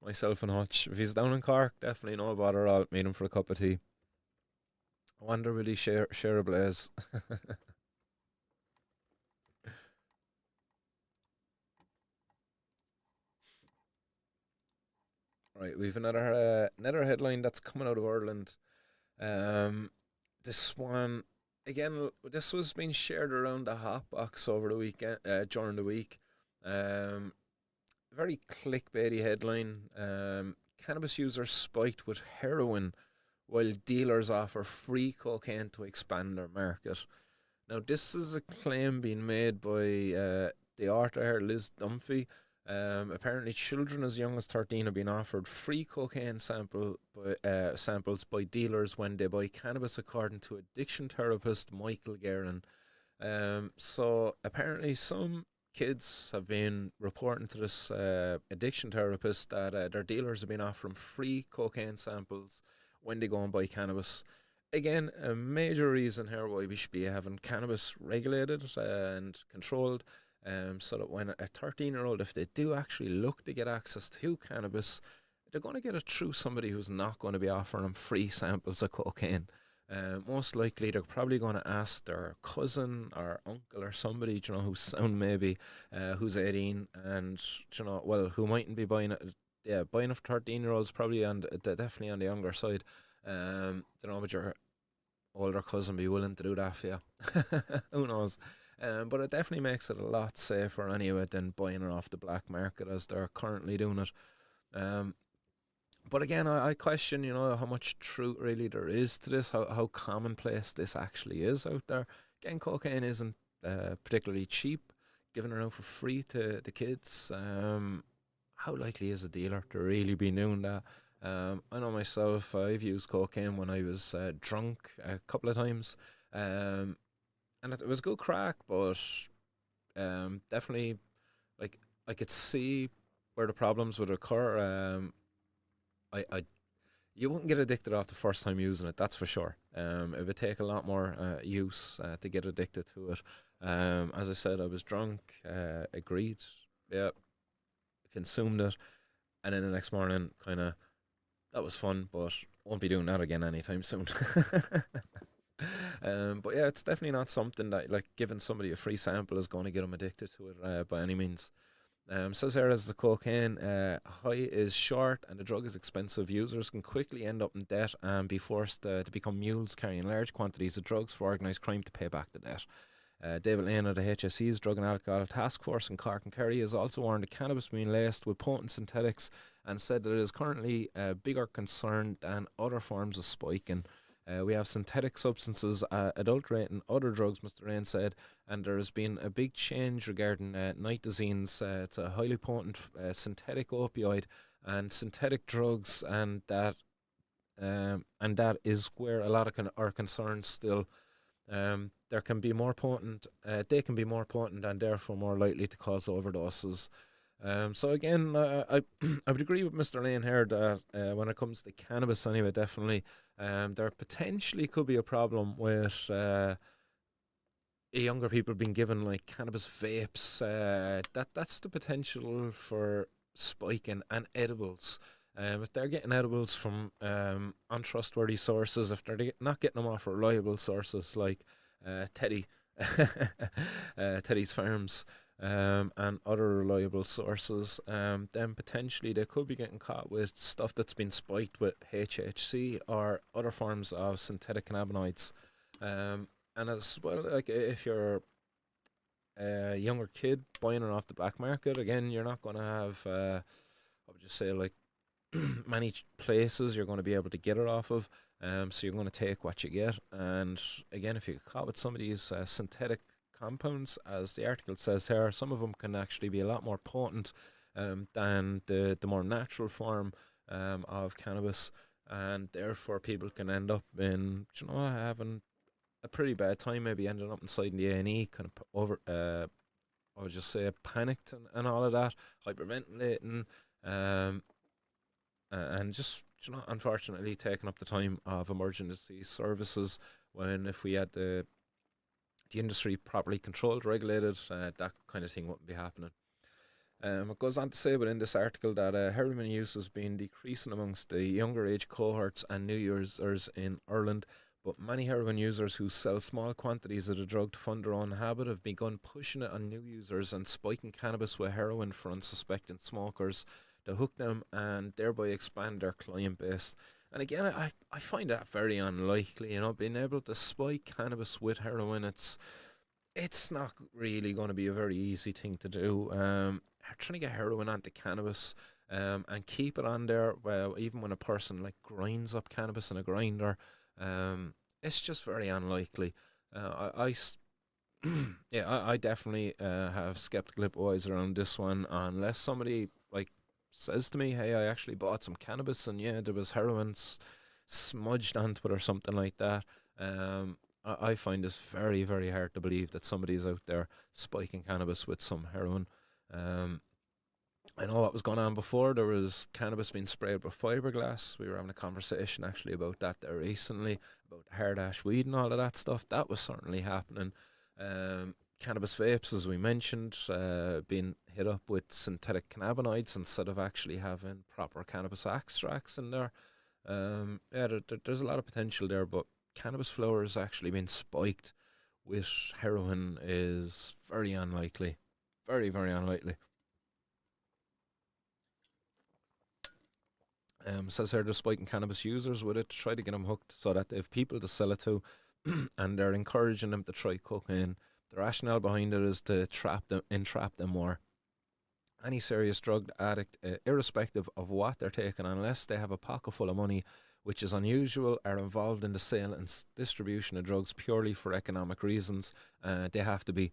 Speaker 1: Myself and Hutch. If he's down in Cork, definitely no bother. I'll meet him for a cup of tea. I wonder will he share a blaze. Right, we've another headline that's coming out of Ireland. Um, this one again. This was being shared around the hot box over the weekend during the week. Um, Very clickbaity headline. Cannabis users spiked with heroin while dealers offer free cocaine to expand their market. Now, this is a claim being made by the author here, Liz Dunphy. Apparently, children as young as 13 have been offered free cocaine samples by dealers when they buy cannabis, according to addiction therapist Michael Guerin. So, apparently, some kids have been reporting to this addiction therapist that their dealers have been offering free cocaine samples when they go and buy cannabis. Again, a major reason here why we should be having cannabis regulated and controlled, so that when a 13-year-old, if they do actually look to get access to cannabis, they're going to get it through somebody who's not going to be offering them free samples of cocaine. Most likely, they're probably going to ask their cousin or uncle or somebody, who's sound maybe, who's 18, and well, who mightn't be buying it. Yeah, buying it for 13-year-olds probably definitely on the younger side. But your older cousin be willing to do that for you. Who knows? But it definitely makes it a lot safer anyway than buying it off the black market as they're currently doing it. Um, but again, I question, how much truth really there is to this, how commonplace this actually is out there. Again, cocaine isn't particularly cheap, given around for free to the kids. How likely is a dealer to really be doing that? I know myself, I've used cocaine when I was drunk a couple of times. Um, and it was good crack, but definitely, like, I could see where the problems would occur. I you wouldn't get addicted off the first time using it, that's for sure. It would take a lot more use to get addicted to it. As I said, I was drunk, agreed, yeah, consumed it, and then the next morning, kind of, that was fun, but won't be doing that again anytime soon. But yeah, it's definitely not something that, like, giving somebody a free sample is going to get them addicted to it by any means. Says here as the cocaine high is short and the drug is expensive, users can quickly end up in debt and be forced to become mules carrying large quantities of drugs for organised crime to pay back the debt. David Lane of the HSE's Drug and Alcohol Task Force in Cork and Kerry has also warned that cannabis being laced with potent synthetics and said that it is currently a bigger concern than other forms of spiking. We have synthetic substances adulterating other drugs, Mr. Rain said, and there has been a big change regarding nitazines. It's a highly potent synthetic opioid and synthetic drugs, and that is where a lot of our concerns still. There can be more potent. They can be more potent and therefore more likely to cause overdoses. So again, I would agree with Mr. Lane here that when it comes to cannabis, anyway, definitely, there potentially could be a problem with younger people being given like cannabis vapes. That's the potential for spiking and edibles. If they're getting edibles from untrustworthy sources, if they're not getting them off reliable sources like Teddy, Teddy's Farms, and other reliable sources, then potentially they could be getting caught with stuff that's been spiked with HHC or other forms of synthetic cannabinoids. And as well, like if you're a younger kid buying it off the black market, again, you're not going to have, I would just say, like many places you're going to be able to get it off of. So you're going to take what you get. And again, if you get caught with some of these synthetic compounds, as the article says here, some of them can actually be a lot more potent than the more natural form of cannabis, and therefore people can end up in, having a pretty bad time, maybe ending up inside in the A&E, kind of over, I would just say, panicked and all of that, hyperventilating, and just, unfortunately taking up the time of emergency services, when if we had the industry properly controlled, regulated, that kind of thing wouldn't be happening. It goes on to say within this article that heroin use has been decreasing amongst the younger age cohorts and new users in Ireland, but many heroin users who sell small quantities of the drug to fund their own habit have begun pushing it on new users and spiking cannabis with heroin for unsuspecting smokers to hook them and thereby expand their client base. And again, I find that very unlikely, being able to spike cannabis with heroin. It's not really going to be a very easy thing to do. Trying to get heroin onto cannabis and keep it on there, well, even when a person like grinds up cannabis in a grinder, it's just very unlikely. I definitely have skeptical eyes around this one, unless somebody like says to me, hey, I actually bought some cannabis and yeah, there was heroin smudged onto it or something like that. I find this very, very hard to believe that somebody's out there spiking cannabis with some heroin. I know what was going on before. There was cannabis being sprayed with fiberglass. We were having a conversation actually about that there recently, about hard ash weed and all of that stuff. That was certainly happening. Cannabis vapes, as we mentioned, being hit up with synthetic cannabinoids instead of actually having proper cannabis extracts in there. There's a lot of potential there, but cannabis flowers actually being spiked with heroin is very unlikely. Very, very unlikely. Says here they're spiking cannabis users with it to try to get them hooked so that they have people to sell it to, and they're encouraging them to try cocaine. The rationale behind it is to entrap them more. Any serious drug addict, irrespective of what they're taking, unless they have a pocket full of money, which is unusual, are involved in the sale and distribution of drugs purely for economic reasons. They have to be.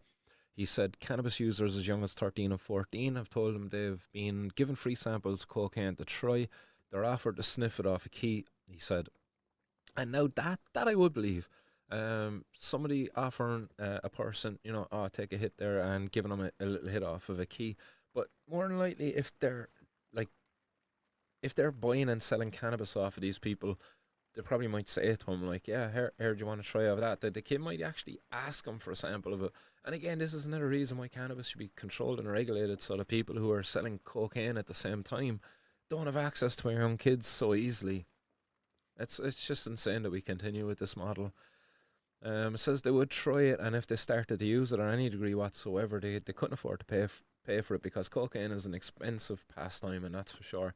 Speaker 1: He said cannabis users as young as 13 and 14 have told him they've been given free samples of cocaine to try. They're offered to sniff it off a key, he said. And now that I would believe. Somebody offering a person, take a hit there and giving them a little hit off of a key. But more than likely, if they're buying and selling cannabis off of these people, they probably might say to him, like, yeah, here do you want to try of that? The kid might actually ask him for a sample of it. And again, this is another reason why cannabis should be controlled and regulated, so that people who are selling cocaine at the same time don't have access to our young kids so easily. It's just insane that we continue with this model. It says they would try it, and if they started to use it at any degree whatsoever, they couldn't afford to pay for it, because cocaine is an expensive pastime, and that's for sure.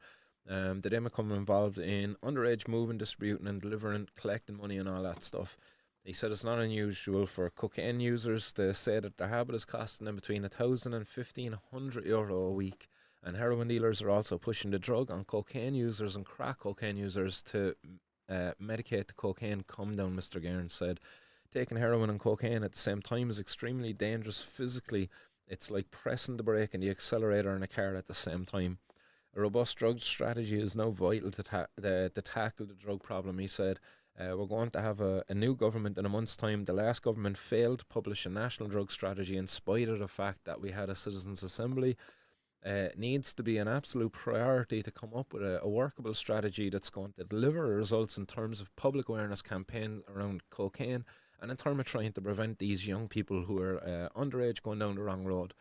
Speaker 1: They then become involved in underage moving, distributing and delivering, collecting money and all that stuff. He said it's not unusual for cocaine users to say that their habit is costing them between 1,000 and €1,500 a week. And heroin dealers are also pushing the drug on cocaine users and crack cocaine users to medicate the cocaine come down, Mr. Guerin said. Taking heroin and cocaine at the same time is extremely dangerous physically. It's like pressing the brake and the accelerator in a car at the same time. A robust drug strategy is now vital to tackle the drug problem, he said. We're going to have a new government in a month's time. The last government failed to publish a national drug strategy in spite of the fact that we had a citizens' assembly. It needs to be an absolute priority to come up with a workable strategy that's going to deliver results in terms of public awareness campaigns around cocaine and in terms of trying to prevent these young people who are underage going down the wrong road.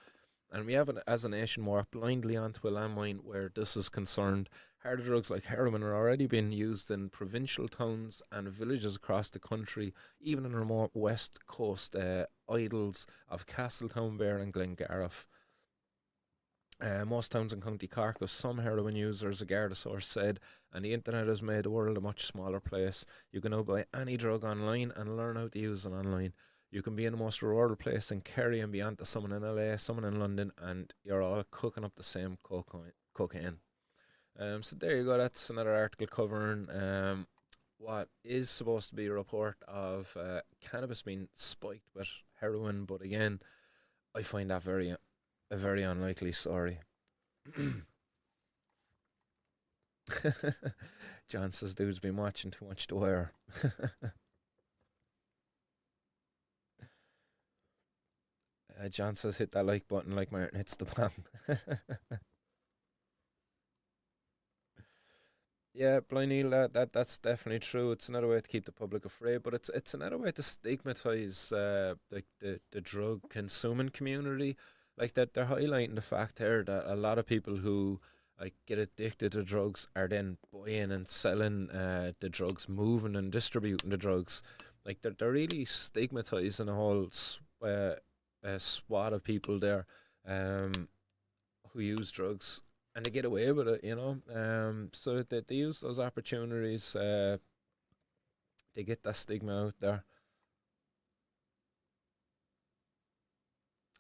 Speaker 1: And we have, as a nation, walked blindly onto a landmine where this is concerned. Harder drugs like heroin are already being used in provincial towns and villages across the country, even in remote west coast idols of Castletownbere and Glengariff. Most towns in County Cork have some heroin users, a Garda source said, and the internet has made the world a much smaller place. You can now buy any drug online and learn how to use it online. You can be in the most rural place in Kerry and be onto someone in LA, someone in London, and you're all cooking up the same cocaine. So there you go. That's another article covering what is supposed to be a report of cannabis being spiked with heroin, but again, I find that a very unlikely story. John says, dude's been watching too much The Wire. John says, hit that like button like Martin hits the bong. Yeah, Blind Neil, that's definitely true. It's another way to keep the public afraid, but it's another way to stigmatize like the drug consuming community. Like that, they're highlighting the fact here that a lot of people who like get addicted to drugs are then buying and selling the drugs, moving and distributing the drugs. Like they're really stigmatizing a whole swath of people there who use drugs and they get away with it, you know. So they use those opportunities. They get that stigma out there.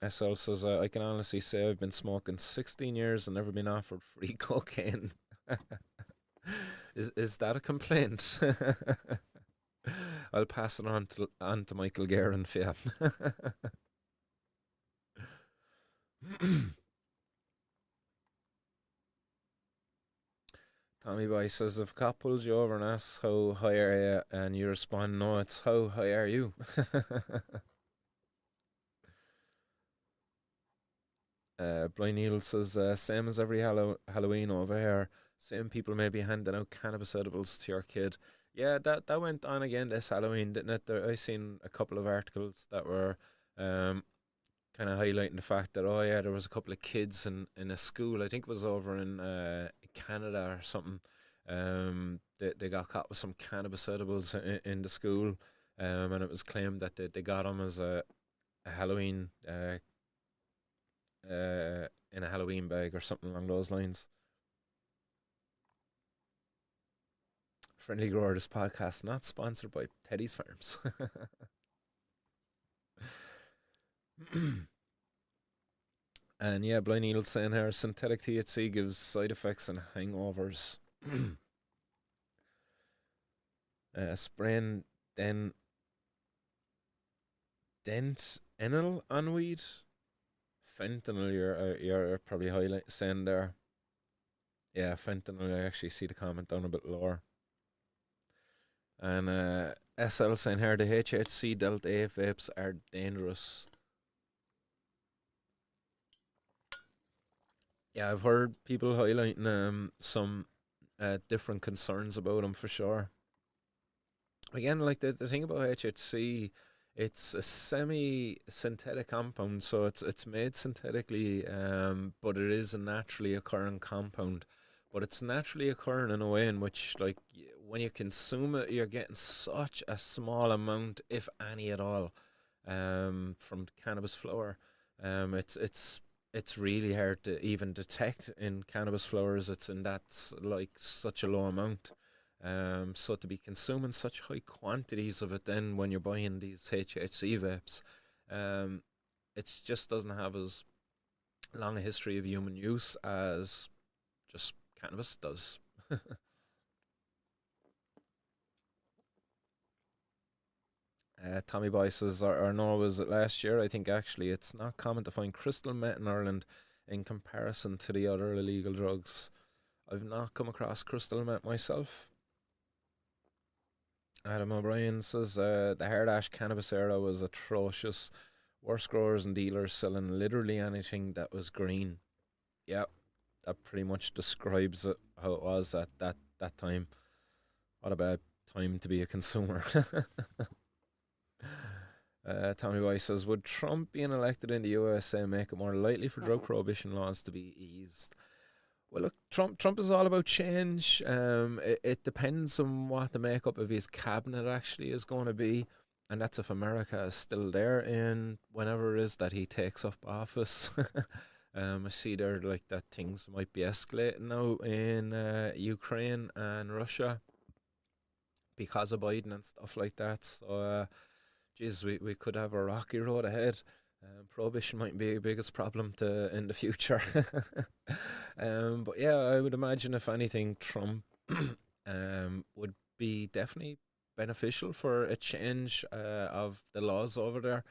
Speaker 1: SL says, I can honestly say I've been smoking 16 years and never been offered free cocaine. Is that a complaint? I'll pass it on to Michael Guerin for you. Tommy Boy says, if a cop pulls you over and asks how high are you, and you respond, no, it's how high are you? Blind Needle says, same as every Halloween over here. Same people may be handing out cannabis edibles to your kid. Yeah, that went on again this Halloween, didn't it? I seen a couple of articles that were kind of highlighting the fact that, oh yeah, there was a couple of kids in a school, I think it was over in Canada or something. They got caught with some cannabis edibles in the school, and it was claimed that they got them as a Halloween in a Halloween bag or something along those lines. Friendly Grower, this podcast not sponsored by Teddy's Farms. And yeah, Blind Needle saying here, synthetic THC gives side effects and hangovers. Spraying then dent enil on weed. Fentanyl, you're probably saying there. Yeah, fentanyl. I actually see the comment down a bit lower. And SL saying here, the HHC Delta 8 vapes are dangerous. Yeah, I've heard people highlighting some different concerns about them for sure. Again, like the thing about HHC, it's a semi-synthetic compound, so it's made synthetically, but it is a naturally occurring compound. But it's naturally occurring in a way in which, like, when you consume it, you're getting such a small amount, if any at all, from cannabis flower. It's really hard to even detect in cannabis flowers. It's in that like such a low amount. So to be consuming such high quantities of it then when you're buying these HHC vapes, um, it just doesn't have as long a history of human use as just cannabis does. Tommy Boy says, or no, was it last year? I think actually it's not common to find crystal meth in Ireland in comparison to the other illegal drugs. I've not come across crystal meth myself. Adam O'Brien says the hard ash cannabis era was atrocious. Worst growers and dealers selling literally anything that was green. Yeah, that pretty much describes it, how it was at that time. What a bad time to be a consumer. Tommy Weiss says, would Trump being elected in the USA make it more likely for drug prohibition laws to be eased? Well, look, Trump is all about change. It depends on what the makeup of his cabinet actually is going to be, and that's if America is still there in whenever it is that he takes up office. I see there like that things might be escalating now in Ukraine and Russia because of Biden and stuff like that. So, geez, we could have a rocky road ahead. Prohibition might be the biggest problem to in the future. But yeah, I would imagine if anything, Trump would be definitely beneficial for a change of the laws over there.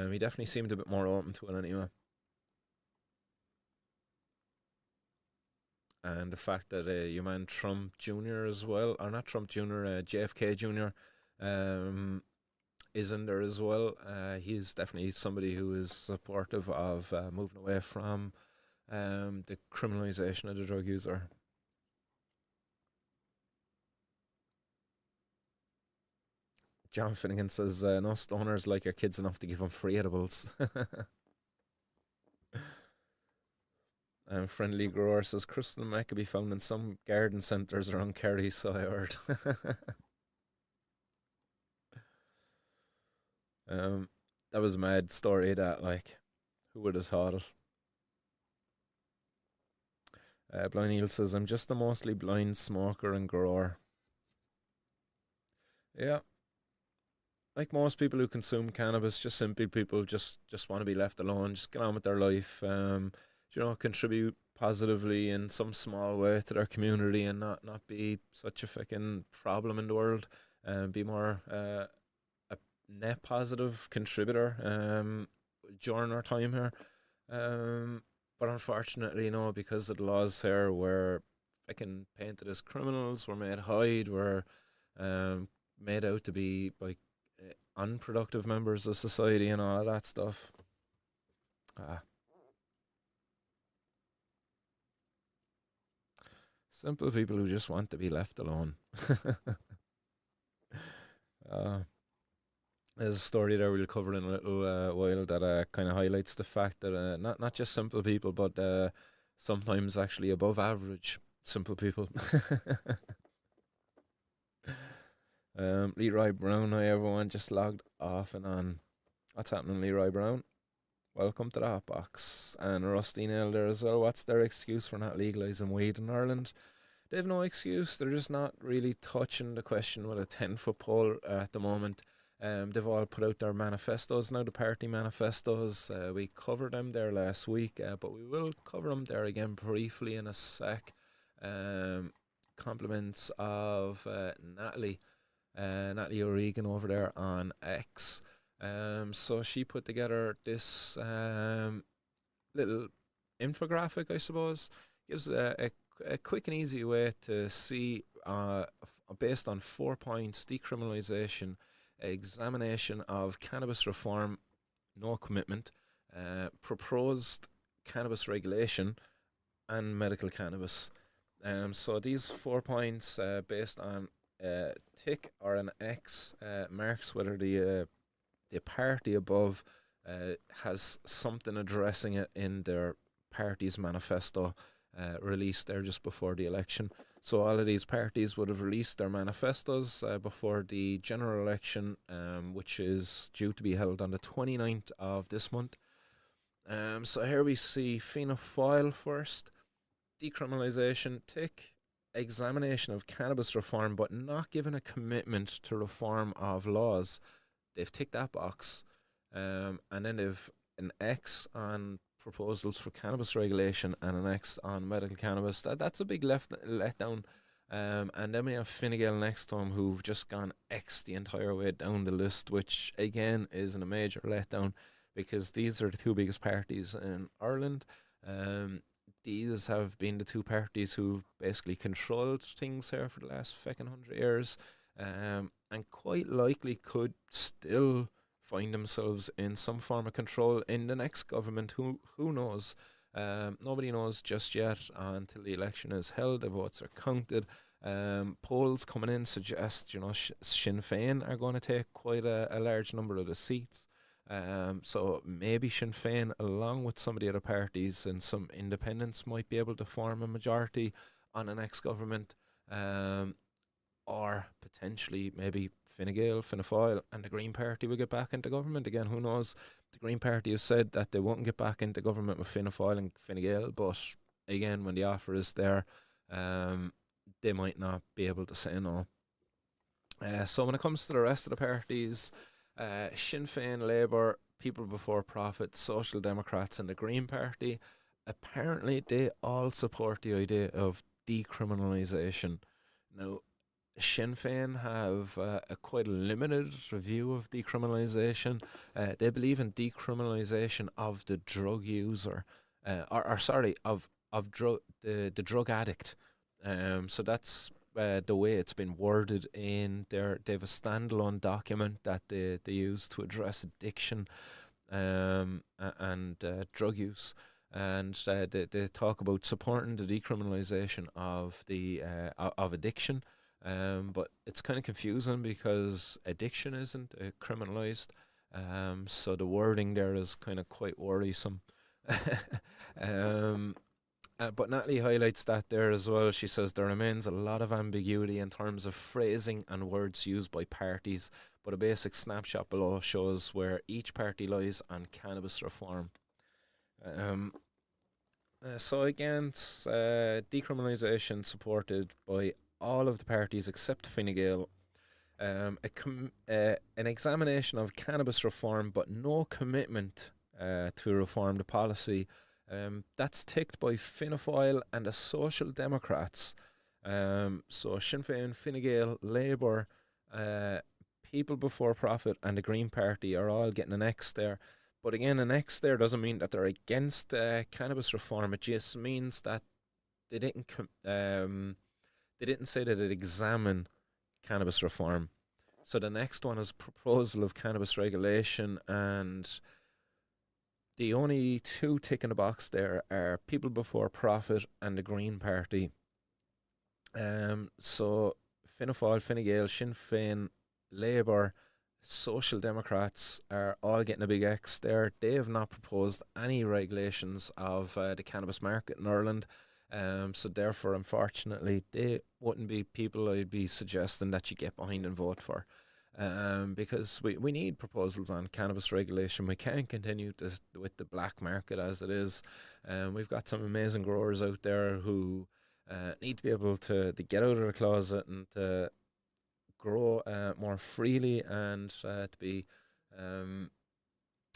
Speaker 1: He definitely seemed a bit more open to it anyway. And the fact that your man Trump Jr. as well, or not Trump Jr., JFK Jr. Um, is in there as well. He's definitely somebody who is supportive of moving away from the criminalization of the drug user. John Finnegan says, no stoners like your kids enough to give them free edibles. Friendly Grower says, crystal meth can be found in some garden centres around Kerry, so I heard. That was a mad story, that, like, who would have thought it? Blind Neil says, I'm just a mostly blind smoker and grower. Yeah, like most people who consume cannabis, just simply people just want to be left alone, just get on with their life. Contribute positively in some small way to their community and not be such a fucking problem in the world. Be more a net positive contributor during our time here. But unfortunately, because of the laws here, we're fucking painted as criminals. We're made hide. We're made out to be like unproductive members of society and all of that stuff. Ah, simple people who just want to be left alone. uh, there's a story there we'll cover in a little while that kind of highlights the fact that not just simple people, but sometimes actually above average simple people. Leroy Brown, hi everyone, just logged off and on. What's happening, Leroy Brown? Welcome to the Hotbox. And Rusty Nail there as well. What's their excuse for not legalising weed in Ireland? They have no excuse. They're just not really touching the question with a 10-foot pole at the moment. They've all put out their manifestos now, the party manifestos. We covered them there last week, but we will cover them there again briefly in a sec. Compliments of Natalie O'Regan over there on X. So she put together this little infographic, I suppose. Gives a quick and easy way to see, based on 4 points: decriminalisation, examination of cannabis reform, no commitment, proposed cannabis regulation, and medical cannabis. So these 4 points, based on tick or an X, marks whether the party above has something addressing it in their party's manifesto, released there just before the election. So all of these parties would have released their manifestos before the general election, which is due to be held on the 29th of this month. So here we see Fianna Fáil first, decriminalisation, tick. examination of cannabis reform, but not given a commitment to reform of laws. They've ticked that box, and then they've an X on proposals for cannabis regulation and an X on medical cannabis. That's a big letdown. And then we have Fine Gael next to him, who've just gone X the entire way down the list, which again is a major letdown because these are the two biggest parties in Ireland. Um, these have been the two parties who basically controlled things here for the last fucking 100 years, and quite likely could still find themselves in some form of control in the next government. Who knows? Nobody knows just yet until the election is held. The votes are counted. Polls coming in suggest Sinn Féin are going to take quite a large number of the seats. So maybe Sinn Féin, along with some of the other parties and some independents, might be able to form a majority on the next government, or potentially maybe Fine Gael, Fianna Fáil, and the Green Party will get back into government again. Who knows? The Green Party has said that they won't get back into government with Fianna Fáil and Fine Gael, but again, when the offer is there, they might not be able to say no. So when it comes to the rest of the parties, Sinn Féin, Labour, People Before Profit, Social Democrats, and the Green Party, apparently they all support the idea of decriminalisation. Now, Sinn Féin have a quite limited review of decriminalisation. They believe in decriminalisation of the drug user, or sorry, of the drug addict. So that's the way it's been worded in their. They have a standalone document that they use to address addiction, and drug use. And they talk about supporting the decriminalisation of the of addiction. But it's kind of confusing because addiction isn't criminalised. So the wording there is kind of quite worrisome. um, but Natalie highlights that there as well. She says there remains a lot of ambiguity in terms of phrasing and words used by parties, but a basic snapshot below shows where each party lies on cannabis reform. So again, decriminalisation supported by all of the parties except Fine Gael. An examination of cannabis reform, but no commitment to reform the policy. That's ticked by Fianna Fáil and the Social Democrats. So Sinn Féin, Fine Gael, Labour, People Before Profit, and the Green Party are all getting an X there. But again, an X there doesn't mean that they're against cannabis reform. It just means that they didn't they didn't say that they'd examine cannabis reform. So the next one is proposal of cannabis regulation, and the only two ticking the box there are People Before Profit and the Green Party. So Fianna Fáil, Fine Gael, Sinn Féin, Labour, Social Democrats are all getting a big X there. They have not proposed any regulations of the cannabis market in Ireland. So therefore, unfortunately, they wouldn't be people I'd be suggesting that you get behind and vote for. Because we need proposals on cannabis regulation. We can't continue with the black market as it is. We've got some amazing growers out there who need to be able to get out of the closet and to grow more freely, and to be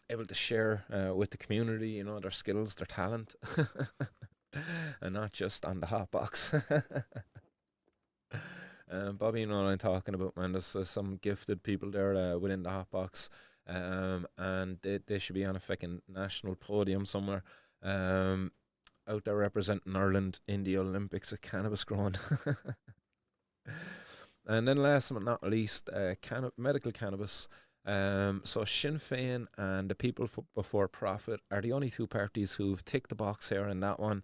Speaker 1: able to share with the community, their skills, their talent. And not just on the hot box. Bobby, you know what I'm talking about, man. There's some gifted people there within the hot box, and they should be on a fucking national podium somewhere, out there representing Ireland in the Olympics of cannabis growing. And then last but not least, medical cannabis. So Sinn Féin and the People Before Profit are the only two parties who've ticked the box here in that one.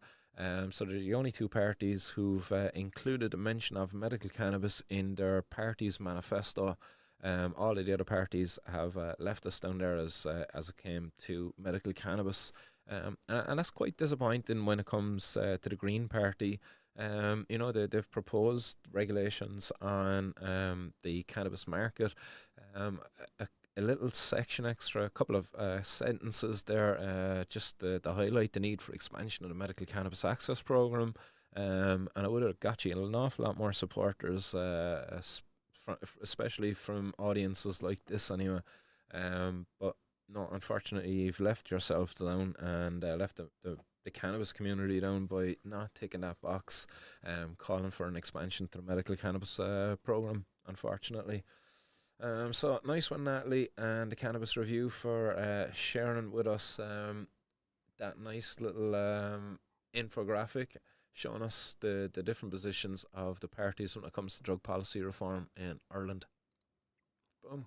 Speaker 1: So they're the only two parties who've included a mention of medical cannabis in their party's manifesto. All of the other parties have left us down there as it came to medical cannabis. And that's quite disappointing when it comes to the Green Party. They've proposed regulations on the cannabis market. A little section extra, a couple of sentences there, just to highlight the need for expansion of the medical cannabis access program, And it would have got you an awful lot more supporters, especially from audiences like this, anyway. But no, unfortunately, you've left yourself down and left the cannabis community down by not taking that box, calling for an expansion to the medical cannabis program. Unfortunately, so nice one, Natalie, and the Cannabis Review for sharing with us that nice little infographic showing us the different positions of the parties when it comes to drug policy reform in Ireland. Boom.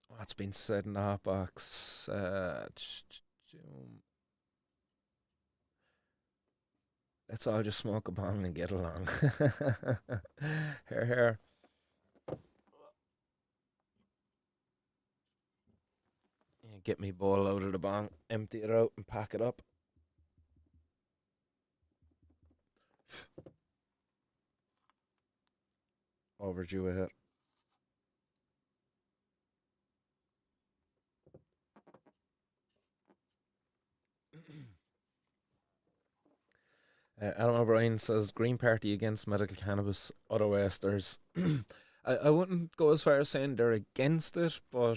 Speaker 1: What's been said in the hot box? Let's all just smoke a bong and get along. Here, here. Yeah, get me bowl out of the bong, empty it out, and pack it up. Overdue a hit. Adam O'Brien says Green Party against medical cannabis. Otherwise, there's. I wouldn't go as far as saying they're against it, but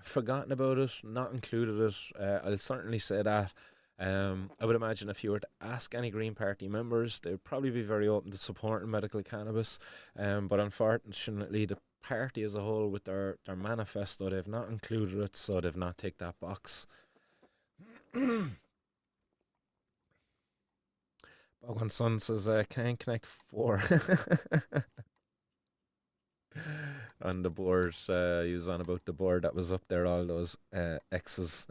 Speaker 1: forgotten about it, not included it. I'll certainly say that. I would imagine if you were to ask any Green Party members, they'd probably be very open to supporting medical cannabis. But unfortunately, the party as a whole, with their manifesto, they've not included it, so they've not ticked that box. Bogwan Son says, can't connect four. On the board, he was on about the board that was up there, all those X's.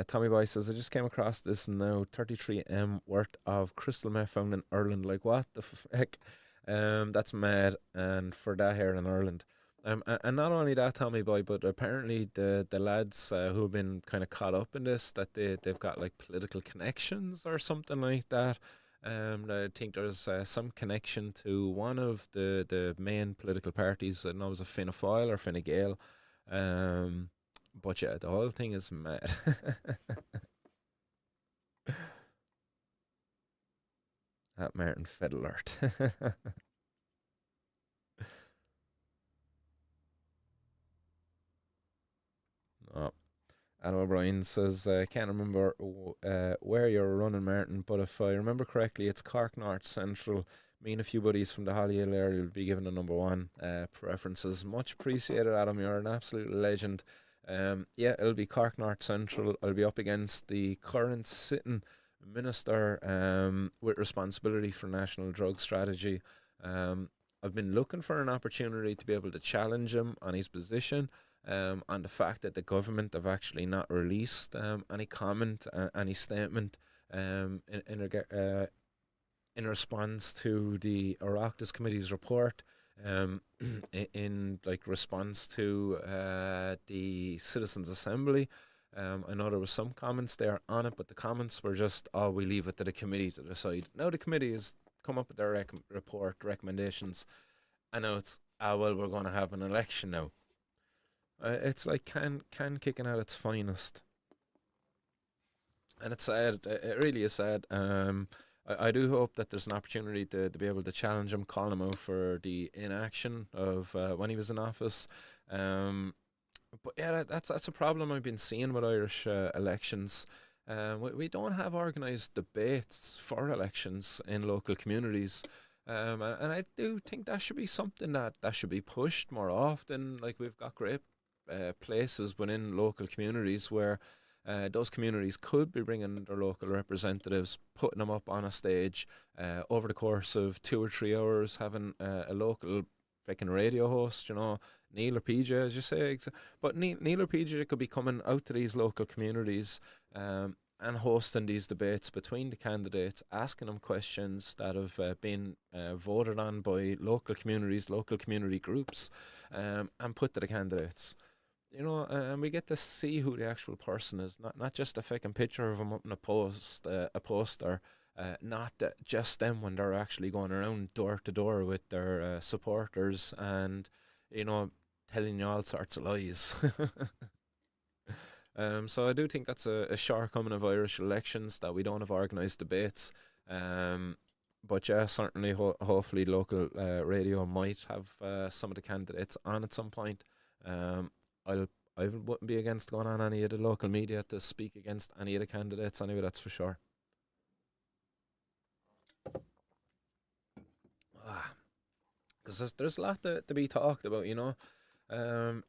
Speaker 1: Tommy Boy says, I just came across this now, 33M worth of crystal meth found in Ireland. Like, what the heck? That's mad, and for that here in Ireland. And not only that, Tommy Boy, but apparently the lads who have been kind of caught up in this, that they've got like political connections or something like that. I think there's some connection to one of the main political parties. I know it was a Fine Gael or Fine Gael. But yeah, the whole thing is mad. At Martin Fed alert. Oh. Adam O'Brien says, can't remember where you're running, Martin, but if I remember correctly, it's Cork North Central. Me and a few buddies from the Hollyhill area will be given a number one preferences. Much appreciated, Adam. You're an absolute legend. Yeah, it'll be Cork North Central. I'll be up against the current sitting minister with responsibility for national drug strategy. I've been looking for an opportunity to be able to challenge him on his position, on the fact that the government have actually not released any comment, any statement in response to the Oireachtas Committee's report, in like response to the Citizens' Assembly. I know there was some comments there on it, but the comments were just, oh, we leave it to the committee to decide. Now the committee has come up with their report recommendations. I know it's, well, we're going to have an election now. It's like can kicking at its finest, and it's sad. It really is sad. I do hope that there's an opportunity to be able to challenge him, call him out for the inaction of when he was in office. But yeah, that's a problem I've been seeing with Irish elections. We don't have organised debates for elections in local communities. And I do think that should be something that should be pushed more often. Like, we've got great places within local communities where those communities could be bringing their local representatives, putting them up on a stage over the course of 2 or 3 hours, having a local freaking radio host, Neil or PJ, as you say. But Neil or PJ could be coming out to these local communities and hosting these debates between the candidates, asking them questions that have been voted on by local communities, local community groups, and put to the candidates. And we get to see who the actual person is, not just a fucking picture of them up in a poster, not just them when they're actually going around door to door with their supporters, and telling you all sorts of lies. So I do think that's a shortcoming of Irish elections, that we don't have organised debates. Um, but yeah, certainly, hopefully, local radio might have some of the candidates on at some point. Um, I'll I wouldn't be against going on any of the local media to speak against any of the candidates anyway. That's for sure. Because there's a lot to be talked about, you know. Um,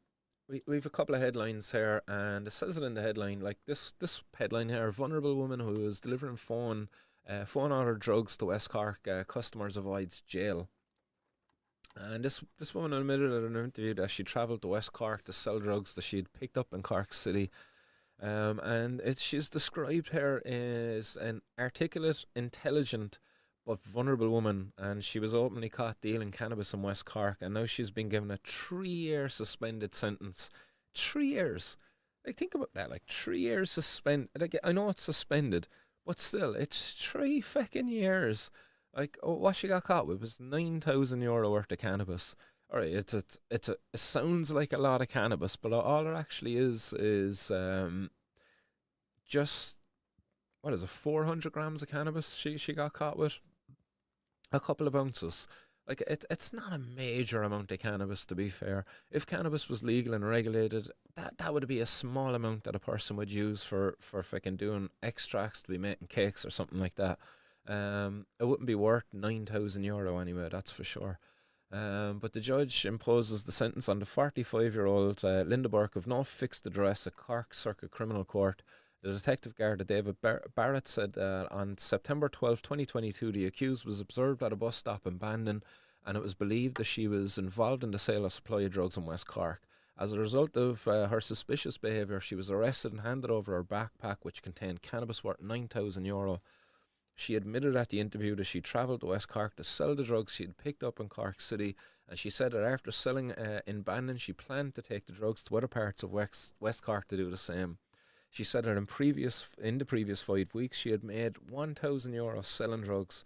Speaker 1: we've a couple of headlines here, and it says it in the headline. Like this headline here: vulnerable woman who is delivering phone order drugs to West Cork customers avoids jail. And this woman admitted in an interview that she travelled to West Cork to sell drugs that she'd picked up in Cork City. And she's described here as an articulate, intelligent, but vulnerable woman, and she was openly caught dealing cannabis in West Cork, and now she's been given a 3 year suspended sentence. 3 years. Like, think about that. Like, 3 years suspended. Like, I know it's suspended, but still, it's 3 fucking years. Like, oh, what she got caught with was €9,000 worth of cannabis. All right, it sounds like a lot of cannabis, but all it actually is just, what is it, 400 grams of cannabis she got caught with, a couple of ounces. Like, it's not a major amount of cannabis, to be fair. If cannabis was legal and regulated, that would be a small amount that a person would use for fucking doing extracts to be making cakes or something like that. It wouldn't be worth €9,000 anyway, that's for sure. But the judge imposes the sentence on the 45-year-old Linda Burke of no fixed address at Cork Circuit Criminal Court. The detective guard, David Barrett, said on September 12, 2022, the accused was observed at a bus stop in Bandon, and it was believed that she was involved in the sale or supply of drugs in West Cork. As a result of her suspicious behaviour, she was arrested and handed over her backpack, which contained cannabis worth €9,000. She admitted at the interview that she travelled to West Cork to sell the drugs she had picked up in Cork City, and she said that after selling in Bandon, she planned to take the drugs to other parts of West Cork to do the same. She said that in the previous 5 weeks, she had made €1,000 selling drugs,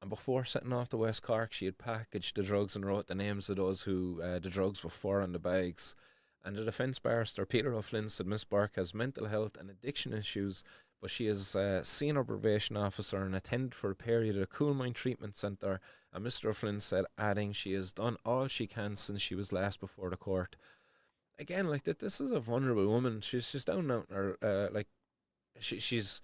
Speaker 1: and before setting off to West Cork, she had packaged the drugs and wrote the names of those who the drugs were for on the bags. And the defence barrister, Peter O'Flynn, said Miss Burke has mental health and addiction issues, but she is a senior probation officer and attended for a period at a coal mine treatment centre. And Mr. O'Flynn said, adding, she has done all she can since she was last before the court. Again, like that, this is a vulnerable woman. She's down out her like she's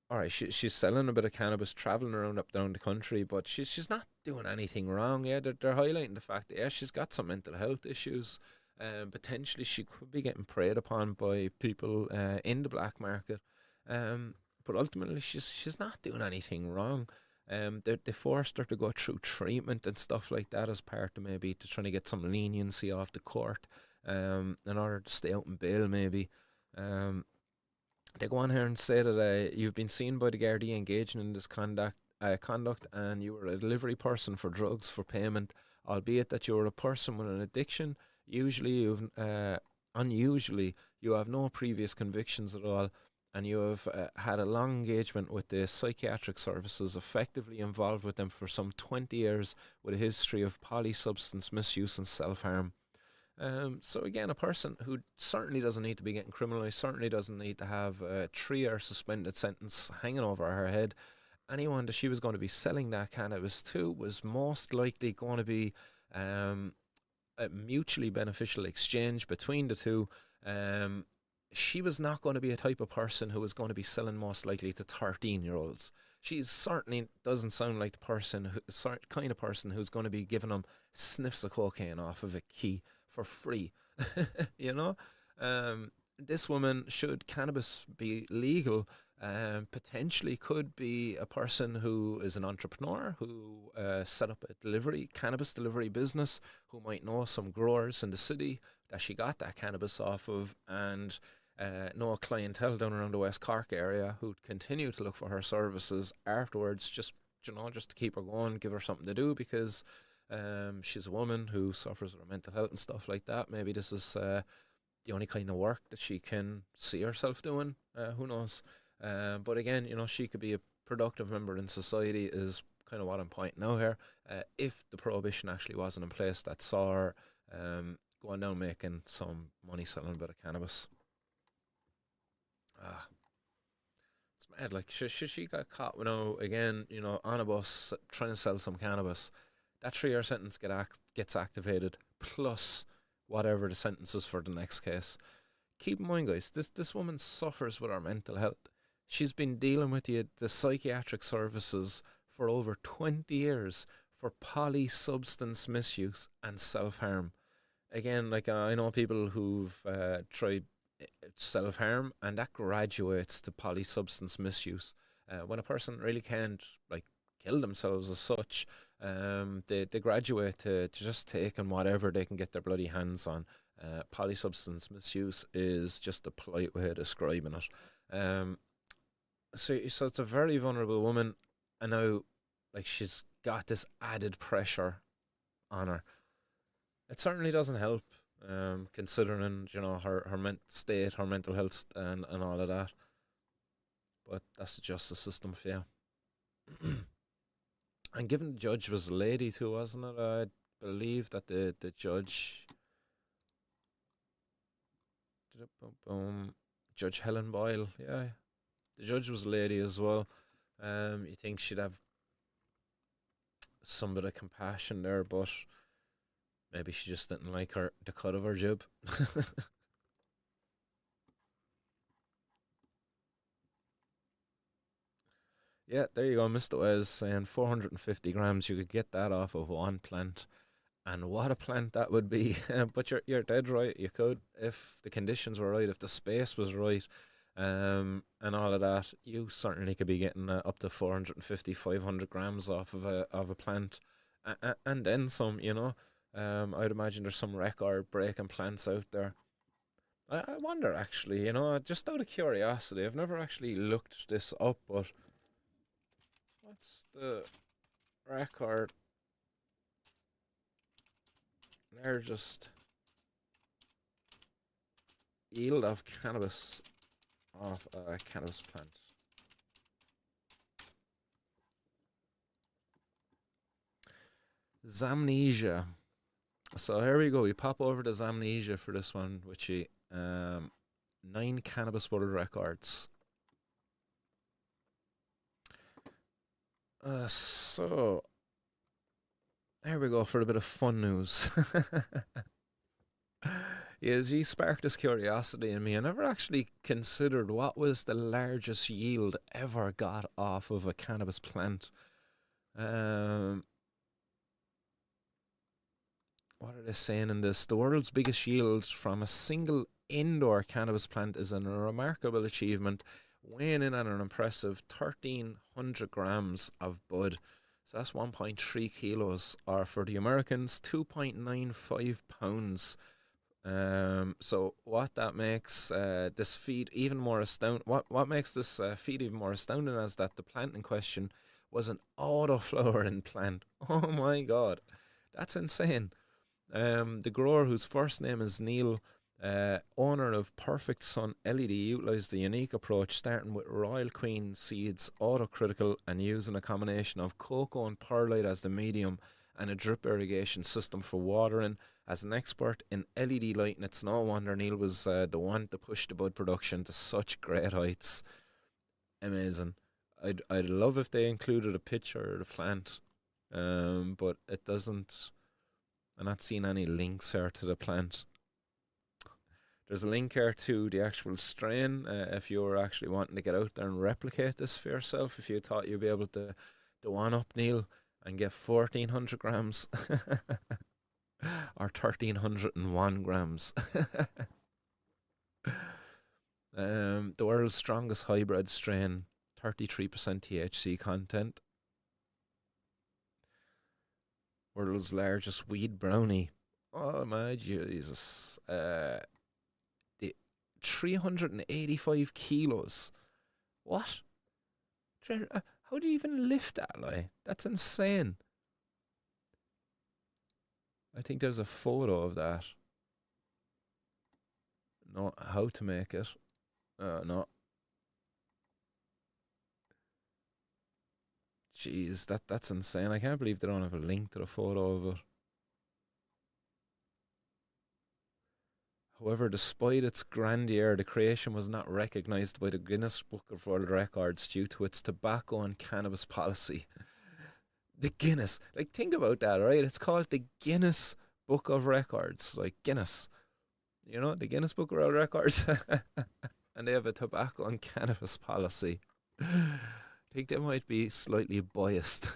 Speaker 1: all right. She's selling a bit of cannabis, traveling around up down the country, but she's not doing anything wrong. Yeah, they're highlighting the fact that, yeah, she's got some mental health issues. Potentially she could be getting preyed upon by people in the black market. But ultimately she's not doing anything wrong. They forced her to go through treatment and stuff like that as part of maybe to trying to get some leniency off the court, in order to stay out in bail maybe. They go on here and say that you've been seen by the Gardaí engaging in this conduct, and you were a delivery person for drugs for payment, albeit that you were a person with an addiction. Unusually, you have no previous convictions at all, and you have had a long engagement with the psychiatric services, effectively involved with them for some 20 years, with a history of polysubstance misuse and self-harm. So again, a person who certainly doesn't need to be getting criminalised, certainly doesn't need to have a 3 year suspended sentence hanging over her head. Anyone that she was going to be selling that cannabis to was most likely going to be a mutually beneficial exchange between the two. She was not going to be a type of person who was going to be selling most likely to 13-year-olds. She certainly doesn't sound like the kind of person who's going to be giving them sniffs of cocaine off of a key for free. You know, this woman, should cannabis be legal, potentially could be a person who is an entrepreneur who set up a cannabis delivery business, who might know some growers in the city that she got that cannabis off of, and know a clientele down around the West Cork area who'd continue to look for her services afterwards, just to keep her going, give her something to do, because she's a woman who suffers with mental health and stuff like that. Maybe this is the only kind of work that she can see herself doing. Who knows? But again, she could be a productive member in society, is kind of what I'm pointing out here. If the prohibition actually wasn't in place that saw her going down making some money selling a bit of cannabis. Ah, it's mad. Like, she got caught, again, on a bus trying to sell some cannabis. That 3 year sentence gets activated, plus whatever the sentence is for the next case. Keep in mind, guys, this woman suffers with her mental health. She's been dealing with the psychiatric services for over 20 years for polysubstance misuse and self harm. Again, like, I know people who've tried self harm, and that graduates to polysubstance misuse. When a person really can't, like, kill themselves as such, they graduate to just taking whatever they can get their bloody hands on. Polysubstance misuse is just a polite way of describing it. So it's a very vulnerable woman, and now, like, she's got this added pressure on her. It certainly doesn't help, considering her state, her mental health, and all of that. But that's the justice system for you. And given the judge was a lady too, wasn't it? I believe that the judge, Judge Helen Boyle, yeah, the judge was a lady as well. You think she'd have some bit of compassion there, but maybe she just didn't like the cut of her jib. Yeah, there you go, Mr. Wes saying 450 grams. You could get that off of one plant, and what a plant that would be. But you're dead right. You could, if the conditions were right, if the space was right, and all of that. You certainly could be getting up to 450, 500 grams off of a plant, and then some. I'd imagine there's some record breaking plants out there. I wonder, actually, just out of curiosity, I've never actually looked this up, but what's the record largest yield of cannabis off a cannabis plant? Zamnesia. So here we go. We pop over to Zamnesia for this one, which 9 cannabis world records. So there we go for a bit of fun news. Yes, you sparked this curiosity in me. I never actually considered what was the largest yield ever got off of a cannabis plant. Um, what are they saying in this? The world's biggest yield from a single indoor cannabis plant is a remarkable achievement, weighing in at an impressive 1,300 grams of bud. So that's 1.3 kilos, or for the Americans, 2.95 pounds. So what that makes this feat even more astounding. What makes this feat even more astounding is that the plant in question was an auto-flowering plant. Oh my god, that's insane. The grower, whose first name is Neil, owner of Perfect Sun LED, utilised the unique approach, starting with Royal Queen seeds, autocritical, and using a combination of cocoa and perlite as the medium and a drip irrigation system for watering. As an expert in LED lighting, it's no wonder Neil was the one to push the bud production to such great heights. Amazing. I'd love if they included a picture of the plant, but it doesn't. I'm not seeing any links here to the plant. There's a link here to the actual strain, if you were actually wanting to get out there and replicate this for yourself, if you thought you'd be able to one up, Neil, and get 1,400 grams or 1,301 grams. The world's strongest hybrid strain, 33% THC content. World's largest weed brownie. Oh my Jesus. The 385 kilos. What? How do you even lift that, like? That's insane. I think there's a photo of that. No, how to make it. No. Jeez, that's insane. I can't believe they don't have a link to the photo of it. However, despite its grandeur, the creation was not recognized by the Guinness Book of World Records due to its tobacco and cannabis policy. The Guinness, like, think about that, right? It's called the Guinness Book of Records, like Guinness, the Guinness Book of World Records. And they have a tobacco and cannabis policy. I think they might be slightly biased.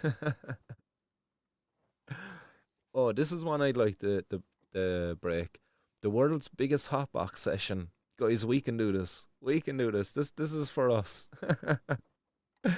Speaker 1: Oh, this is one I'd like the break. The world's biggest hotbox session. Guys, we can do this. We can do this. This is for us. The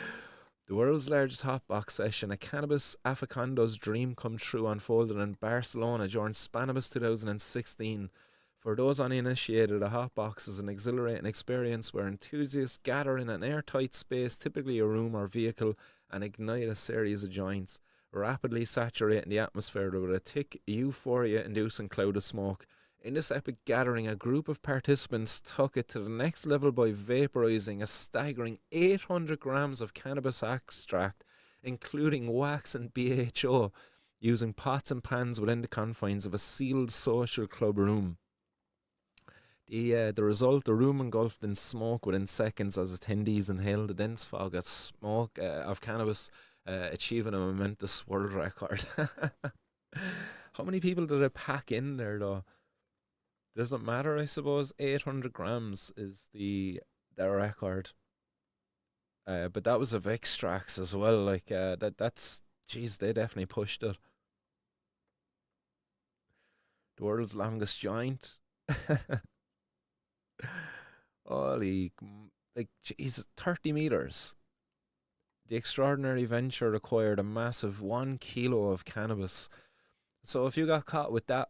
Speaker 1: world's largest hotbox session, a cannabis aficionado's dream come true, unfolded in Barcelona during Spanibus 2016. For those uninitiated, a hotbox is an exhilarating experience where enthusiasts gather in an airtight space, typically a room or vehicle, and ignite a series of joints, rapidly saturating the atmosphere with a thick, euphoria-inducing cloud of smoke. In this epic gathering, a group of participants took it to the next level by vaporizing a staggering 800 grams of cannabis extract, including wax and BHO, using pots and pans within the confines of a sealed social club room. The result, the room engulfed in smoke within seconds as attendees inhaled the dense fog of smoke of cannabis, achieving a momentous world record. How many people did it pack in there, though? Doesn't matter, I suppose. 800 grams is the record. But that was of extracts as well. Like that's jeez, they definitely pushed it. The world's longest joint. Holy, like Jesus, 30 meters. The extraordinary venture required a massive 1 kilo of cannabis. So if you got caught with that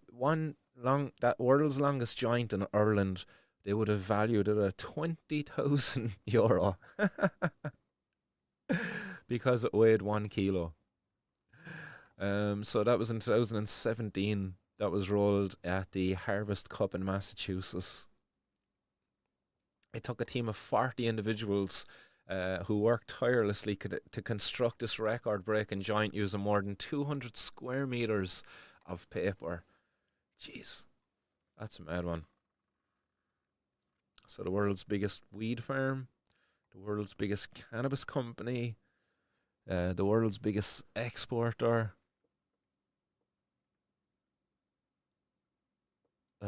Speaker 1: world's longest joint in Ireland, they would have valued it at €20,000 because it weighed 1 kilo. So that was in 2017. That was rolled at the Harvest Cup in Massachusetts. It took a team of 40 individuals who worked tirelessly to construct this record-breaking joint using more than 200 square meters of paper. Jeez, that's a mad one. So the world's biggest weed farm, the world's biggest cannabis company, the world's biggest exporter.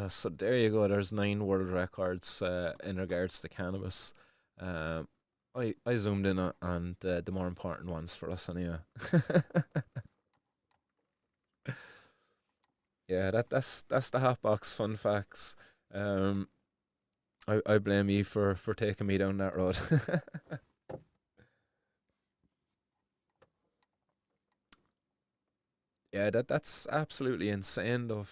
Speaker 1: So there you go. There's 9 world records in regards to cannabis. Um, I zoomed in on the more important ones for us anyway. Yeah, that's the Hotbox fun facts. Um, I blame you for taking me down that road. Yeah, that's absolutely insane though.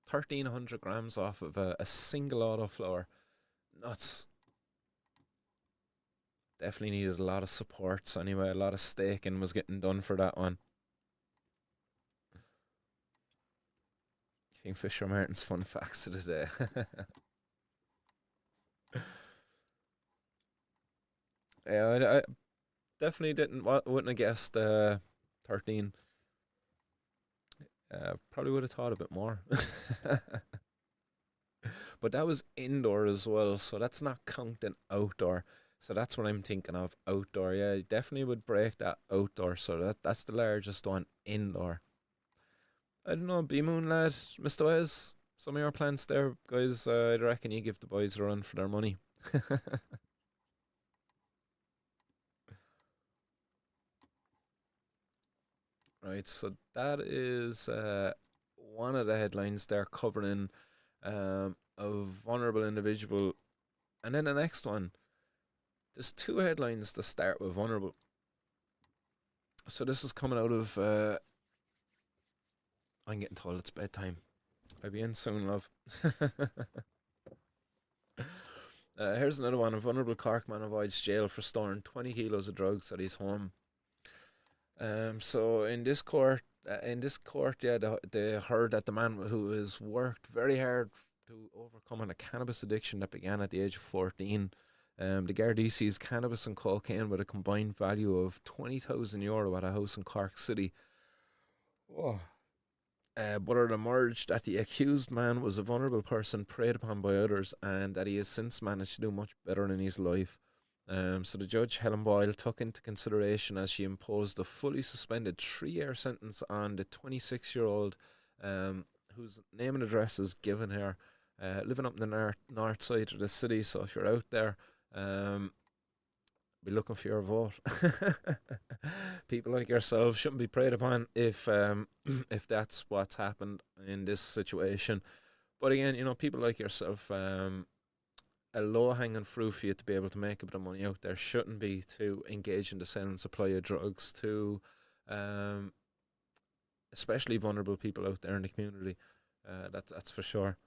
Speaker 1: 1,300 grams off of a single auto floor. Nuts. Definitely needed a lot of supports anyway. A lot of staking was getting done for that one. Kingfisher Martin's fun facts of the day. Yeah, I definitely wouldn't have guessed 13. Probably would have thought a bit more. But that was indoor as well, so that's not counting outdoor. So that's what I'm thinking of outdoor. Yeah, definitely would break that outdoor. So that's the largest one indoor. I don't know, B Moon lad, Mr. Wes. Some of your plans there, guys. I reckon you give the boys a run for their money. Right, so that is one of the headlines there covering a vulnerable individual. And then the next one, there's 2 headlines that start with vulnerable. So this is coming out of, I'm getting told it's bedtime. I'll be in soon, love. Here's another one. A vulnerable Cork man avoids jail for storing 20 kilos of drugs at his home. So in this court, yeah, they heard that the man who has worked very hard to overcome a cannabis addiction that began at the age of 14. The Gardaí seized cannabis and cocaine with a combined value of €20,000 at a house in Cork City. Whoa. but it emerged that the accused man was a vulnerable person preyed upon by others, and that he has since managed to do much better in his life. So the judge, Helen Boyle, took into consideration as she imposed a fully suspended 3 year sentence on the 26-year-old, whose name and address is given here, living up in the north side of the city. So if you're out there, um, be looking for your vote. People like yourselves shouldn't be preyed upon if that's what's happened in this situation. But again, people like yourself, a low hanging fruit for you to be able to make a bit of money out there shouldn't be to engage in the sale and supply of drugs to, um, especially vulnerable people out there in the community. That's for sure.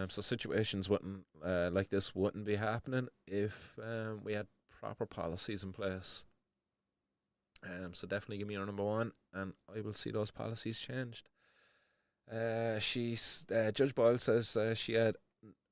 Speaker 1: So situations wouldn't like this wouldn't be happening if we had proper policies in place. So definitely give me your number one, and I will see those policies changed. Judge Boyle says she had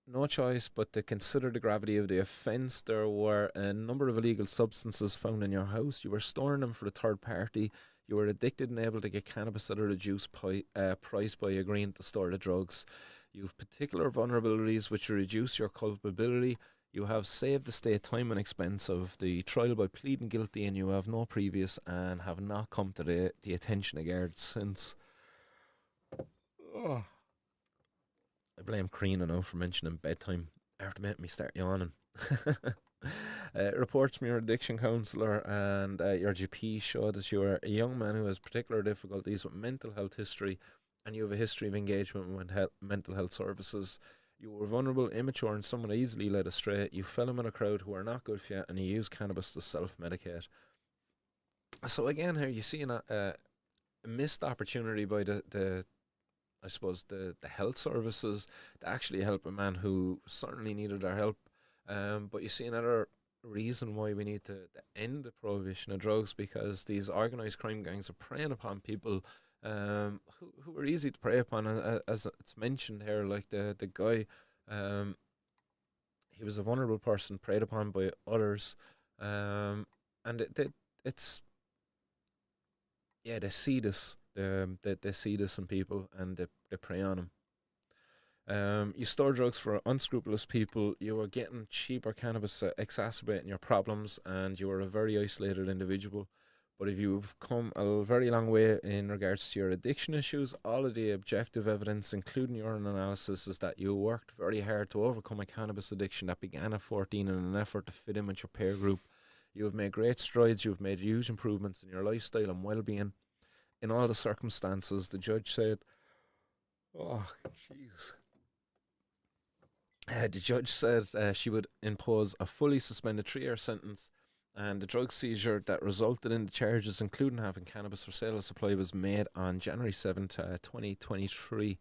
Speaker 1: no choice but to consider the gravity of the offence. There were a number of illegal substances found in your house. You were storing them for a third party. You were addicted and able to get cannabis at a reduced price by agreeing to store the drugs. You have particular vulnerabilities which reduce your culpability. You have saved the state time and expense of the trial by pleading guilty, and you have no previous and have not come to the attention of guards since. Oh. I blame Crean now for mentioning bedtime after making me start yawning. Reports from your addiction counsellor and your GP show that you are a young man who has particular difficulties with mental health history, and you have a history of engagement with mental health services. You were vulnerable, immature, and somewhat easily led astray. You fell in with a crowd who are not good for you, and you use cannabis to self-medicate. So again, here you see a missed opportunity by the I suppose the health services to actually help a man who certainly needed our help. But you see another reason why we need to end the prohibition of drugs, because these organised crime gangs are preying upon people who are easy to prey upon, as it's mentioned here, like the guy, he was a vulnerable person preyed upon by others, and it's yeah, they see this, they see this in people, and they prey on them. You store drugs for unscrupulous people. You are getting cheaper cannabis, exacerbating your problems, and you are a very isolated individual. But if you've come a very long way in regards to your addiction issues, all of the objective evidence, including your own analysis, is that you worked very hard to overcome a cannabis addiction that began at 14 in an effort to fit in with your peer group. You have made great strides. You have made huge improvements in your lifestyle and well-being. In all the circumstances, the judge said, "Oh, jeez." The judge said she would impose a fully suspended 3 year sentence, and the drug seizure that resulted in the charges, including having cannabis for sale or supply, was made on January 7th, 2023.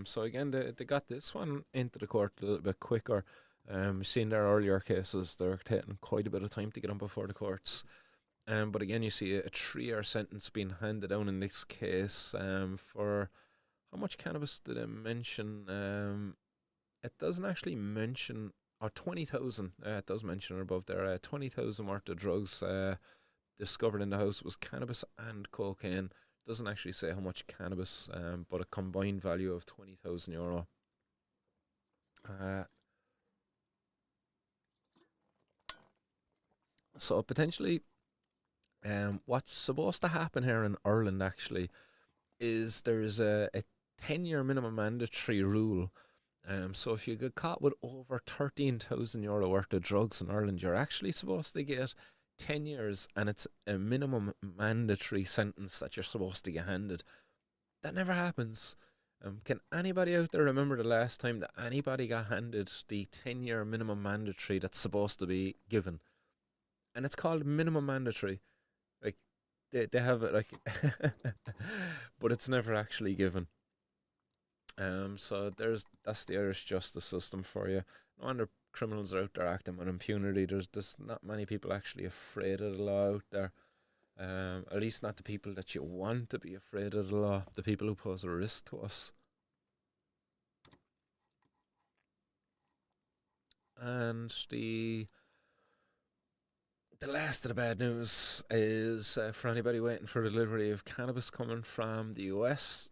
Speaker 1: So again, they got this one into the court a little bit quicker. We've seen their earlier cases, they're taking quite a bit of time to get them before the courts. But again, you see a 3 year sentence being handed down in this case for how much cannabis did I mention? It doesn't actually mention, or 20,000. It does mention it above there. 20,000 worth of drugs discovered in the house was cannabis and cocaine. Doesn't actually say how much cannabis, but a combined value of €20,000. So potentially, what's supposed to happen here in Ireland actually is there's a 10 year minimum mandatory rule. So if you get caught with over €13,000 worth of drugs in Ireland, you're actually supposed to get 10 years, and it's a minimum mandatory sentence that you're supposed to get handed. That never happens. Can anybody out there remember the last time that anybody got handed the 10 year minimum mandatory that's supposed to be given? And it's called minimum mandatory. Like, they have it, like, but it's never actually given. So that's the Irish justice system for you. No wonder criminals are out there acting with impunity. There's not many people actually afraid of the law out there. At least not the people that you want to be afraid of the law, the people who pose a risk to us. And the last of the bad news is for anybody waiting for delivery of cannabis coming from the US.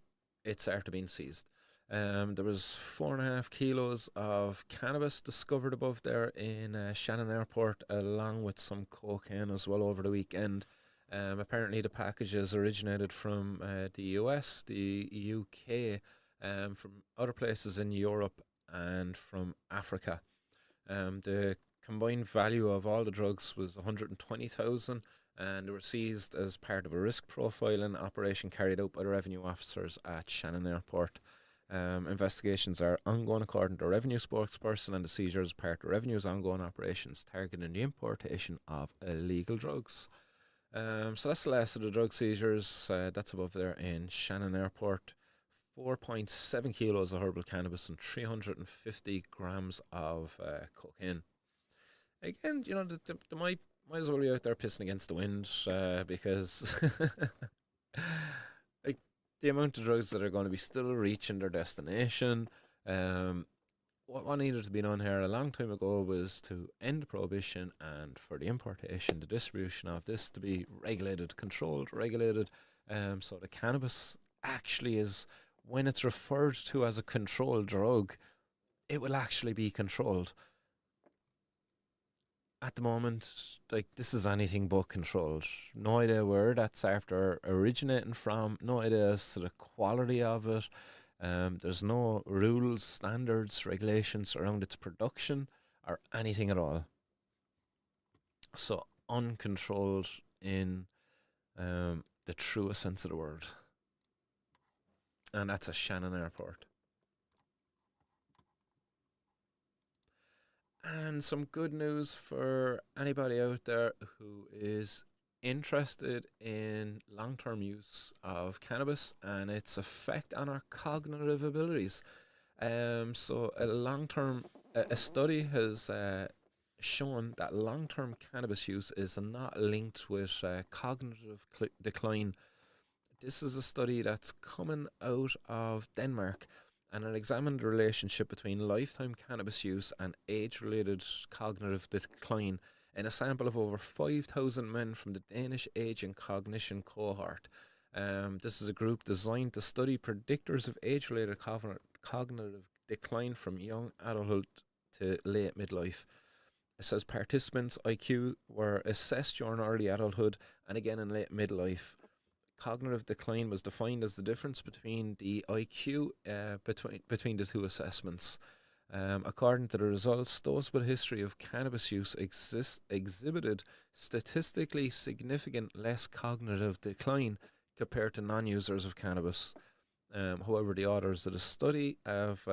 Speaker 1: it's after being seized. There was 4.5 kilos of cannabis discovered above there in Shannon Airport, along with some cocaine as well over the weekend. Apparently, the packages originated from the US, the UK, from other places in Europe, and from Africa. The combined value of all the drugs was 120,000, and they were seized as part of a risk profiling operation carried out by the revenue officers at Shannon Airport. Investigations are ongoing according to a revenue spokesperson, and the seizure is part of revenue's ongoing operations targeting the importation of illegal drugs. So that's the last of the drug seizures. That's above there in Shannon Airport. 4.7 kilos of herbal cannabis and 350 grams of cocaine. Again, they might as well be out there pissing against the wind, because like the amount of drugs that are going to be still reaching their destination. What needed to be done here a long time ago was to end prohibition and for the importation, the distribution of this to be regulated, controlled, regulated. So the cannabis actually is, when it's referred to as a controlled drug, it will actually be controlled. At the moment, like, this is anything but controlled. No idea where that's after originating from. No idea as to the quality of it. There's no rules, standards, regulations around its production or anything at all. So uncontrolled in the truest sense of the word. And that's a Shannon Airport. And some good news for anybody out there who is interested in long-term use of cannabis and its effect on our cognitive abilities. So a study has shown that long-term cannabis use is not linked with cognitive decline. This is a study that's coming out of Denmark, and it examined the relationship between lifetime cannabis use and age-related cognitive decline in a sample of over 5,000 men from the Danish Age and Cognition cohort. This is a group designed to study predictors of age-related cognitive decline from young adulthood to late midlife. It says participants' IQ were assessed during early adulthood and again in late midlife. Cognitive decline was defined as the difference between the IQ between the two assessments. According to the results, those with a history of cannabis use exhibited statistically significant less cognitive decline compared to non-users of cannabis. However, the authors of the study have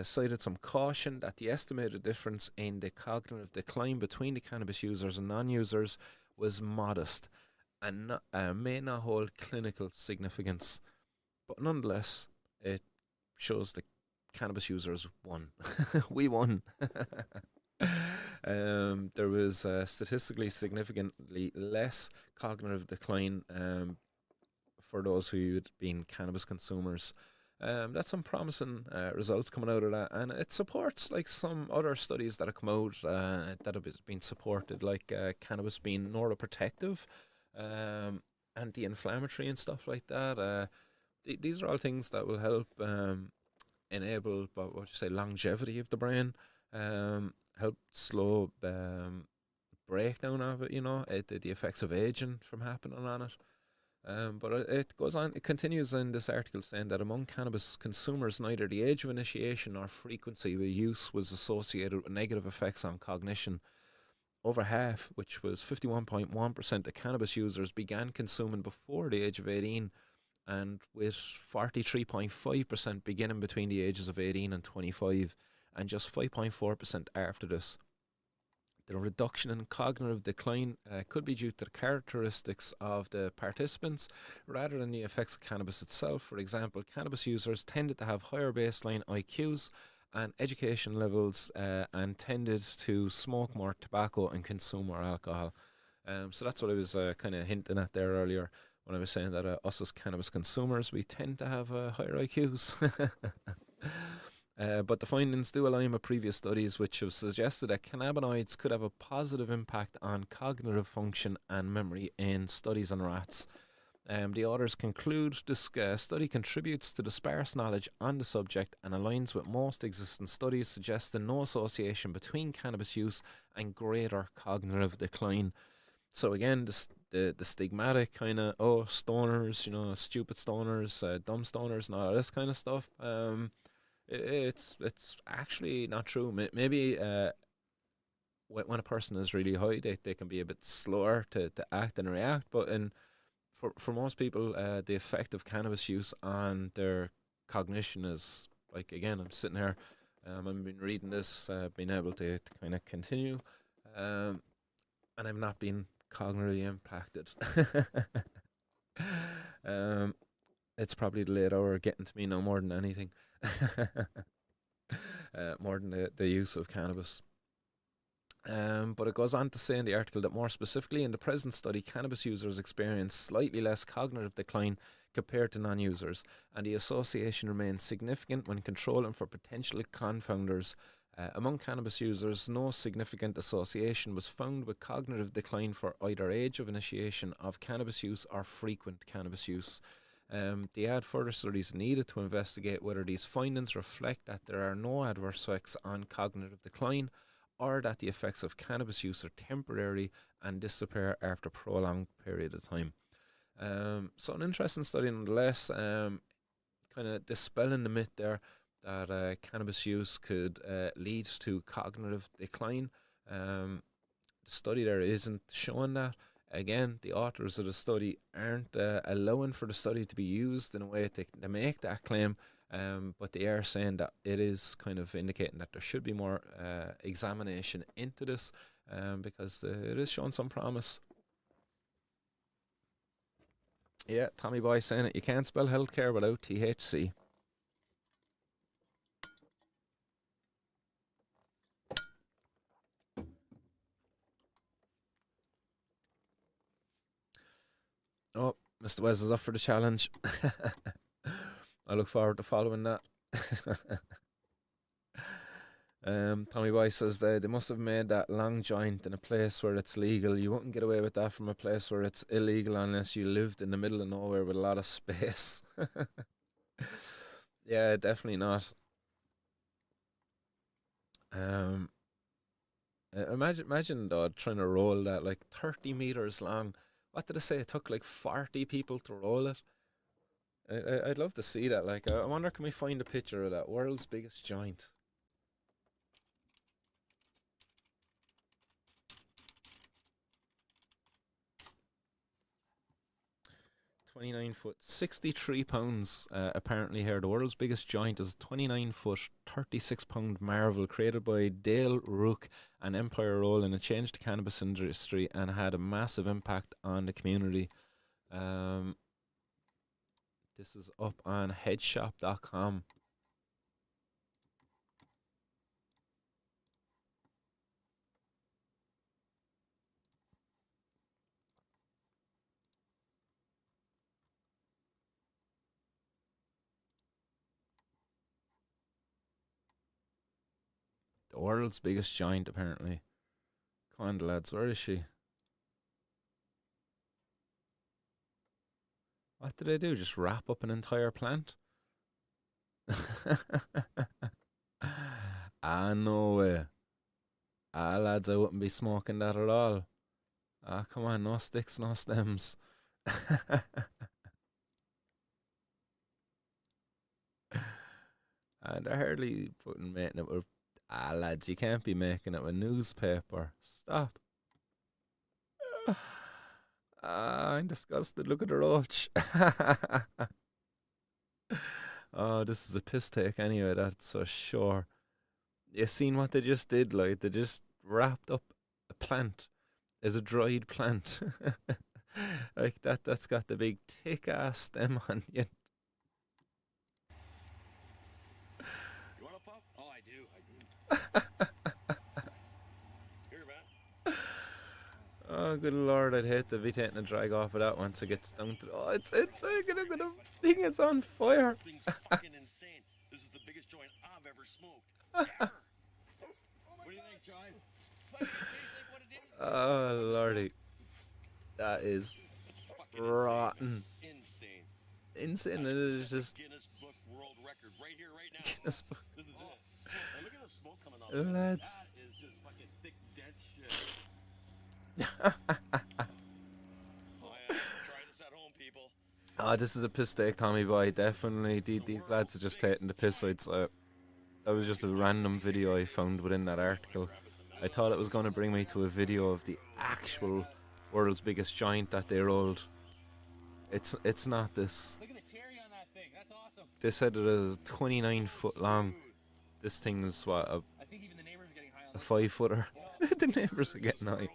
Speaker 1: cited some caution that the estimated difference in the cognitive decline between the cannabis users and non-users was modest and may not hold clinical significance. But nonetheless, it shows the cannabis users won. We won. There was statistically significantly less cognitive decline for those who had been cannabis consumers. That's some promising results coming out of that, and it supports like some other studies that have come out that have been supported, like cannabis being neuroprotective, anti-inflammatory and stuff like that. These are all things that will help enable longevity of the brain, help slow breakdown of it, the effects of aging from happening on it. But it goes on, it continues in this article saying that among cannabis consumers, neither the age of initiation nor frequency of use was associated with negative effects on cognition. Over half, which was 51.1% of cannabis users, began consuming before the age of 18, and with 43.5% beginning between the ages of 18 and 25, and just 5.4% after this. The reduction in cognitive decline could be due to the characteristics of the participants rather than the effects of cannabis itself. For example, cannabis users tended to have higher baseline IQs and education levels, and tended to smoke more tobacco and consume more alcohol. So that's what I was kind of hinting at there earlier when I was saying that us as cannabis consumers, we tend to have higher IQs. But the findings do align with previous studies which have suggested that cannabinoids could have a positive impact on cognitive function and memory in studies on rats. The authors conclude this study contributes to the sparse knowledge on the subject and aligns with most existing studies suggesting no association between cannabis use and greater cognitive decline. So again, the stigmatic kind of stoners, stupid stoners, dumb stoners, and all this kind of stuff. It's actually not true. Maybe when a person is really high, they can be a bit slower to act and react. But for most people, the effect of cannabis use on their cognition is like, again, I'm sitting here, I've been reading this, being able to kind of continue, and I'm not being cognitively impacted. um, it's probably the late hour getting to me no more than anything, more than the use of cannabis. But it goes on to say in the article that more specifically in the present study, cannabis users experience slightly less cognitive decline compared to non-users, and the association remains significant when controlling for potential confounders. Among cannabis users, no significant association was found with cognitive decline for either age of initiation of cannabis use or frequent cannabis use. They add further studies needed to investigate whether these findings reflect that there are no adverse effects on cognitive decline, or that the effects of cannabis use are temporary and disappear after a prolonged period of time. So an interesting study nonetheless, kind of dispelling the myth there that cannabis use could lead to cognitive decline. The study there isn't showing that. Again, the authors of the study aren't allowing for the study to be used in a way to make that claim, but they are saying that it is kind of indicating that there should be more examination into this, because it is showing some promise. Yeah, Tommy Boy saying it. You can't spell healthcare without THC. Oh, Mr. Wes is up for the challenge. I look forward to following that. Tommy Boy says they must have made that long joint in a place where it's legal. You wouldn't get away with that from a place where it's illegal unless you lived in the middle of nowhere with a lot of space. Yeah, definitely not. Um, imagine though trying to roll that like 30 meters long. What did I say? It took like 40 people to roll it. I'd love to see that. Like, I wonder, can we find a picture of that world's biggest joint? 29 foot, 63 pounds. Apparently, here the world's biggest joint is 29 foot, 36-pound marvel created by Dale Rook and Empire Roll, and it changed the cannabis industry and had a massive impact on the community. Um, this is up on headshop.com. The world's biggest joint, apparently. Come on, lads, where is she? What did I do? Just wrap up an entire plant? Ah, no way. Ah, lads, I wouldn't be smoking that at all. Ah, come on, no sticks, no stems. And they're hardly making it with. Ah, lads, you can't be making it with newspaper. Stop. Ah, I'm disgusted. Look at the roach. Oh, this is a piss take anyway, that's for sure. You seen what they just did? Like, they just wrapped up a plant as a dried plant. Like that's got the big thick ass stem on you.
Speaker 2: You want a puff? Oh, I do. I do. Here, man.
Speaker 1: Oh, good lord, I'd hate to be taking a drag off of that once it gets down to. Oh, it's gonna thing is on fire.
Speaker 2: This thing's fucking insane. This is the biggest joint I've ever smoked. Ever. What do you think, guys?
Speaker 1: Oh lordy, that is
Speaker 2: fucking
Speaker 1: rotten.
Speaker 2: insane.
Speaker 1: Insane. It
Speaker 2: This
Speaker 1: is
Speaker 2: is a
Speaker 1: just
Speaker 2: Guinness Book World Record right here, right now.
Speaker 1: Guinness Book.
Speaker 2: This is it. And look at the smoke coming off.
Speaker 1: Lads.
Speaker 2: That is just fucking thick, dense shit. Try this at home, people.
Speaker 1: Oh, this is a piss take, Tommy boy. Definitely, these lads are just taking the piss. That was just a random video I found within that article. I thought it was going to bring me to a video of the actual world's biggest giant that they rolled. It's not this.
Speaker 2: Look at the cherry on that thing. That's awesome.
Speaker 1: They said it is 29 foot long. This thing is what,
Speaker 2: I think even the neighbors are getting high on
Speaker 1: a 5 footer. The neighbors are getting high.
Speaker 2: You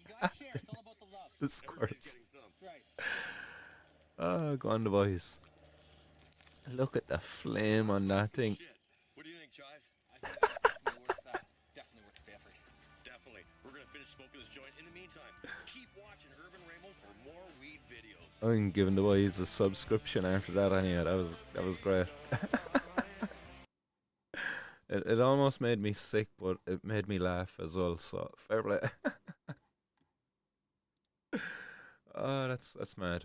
Speaker 2: gotta share. It's all about the love.
Speaker 1: The squirts.
Speaker 2: That's right.
Speaker 1: Oh, go on, the boys. Look at the flame on that thing.
Speaker 2: Shit. What do you think, Chive?
Speaker 3: I think that's definitely worth that. Definitely worth the effort.
Speaker 2: Definitely. We're gonna finish smoking this joint. In the meantime, keep watching Urban Ramble for more weed videos.
Speaker 1: I'm giving the boys a subscription after that anyway. That was great. It almost made me sick, but it made me laugh as well, so fair play. Oh, that's mad.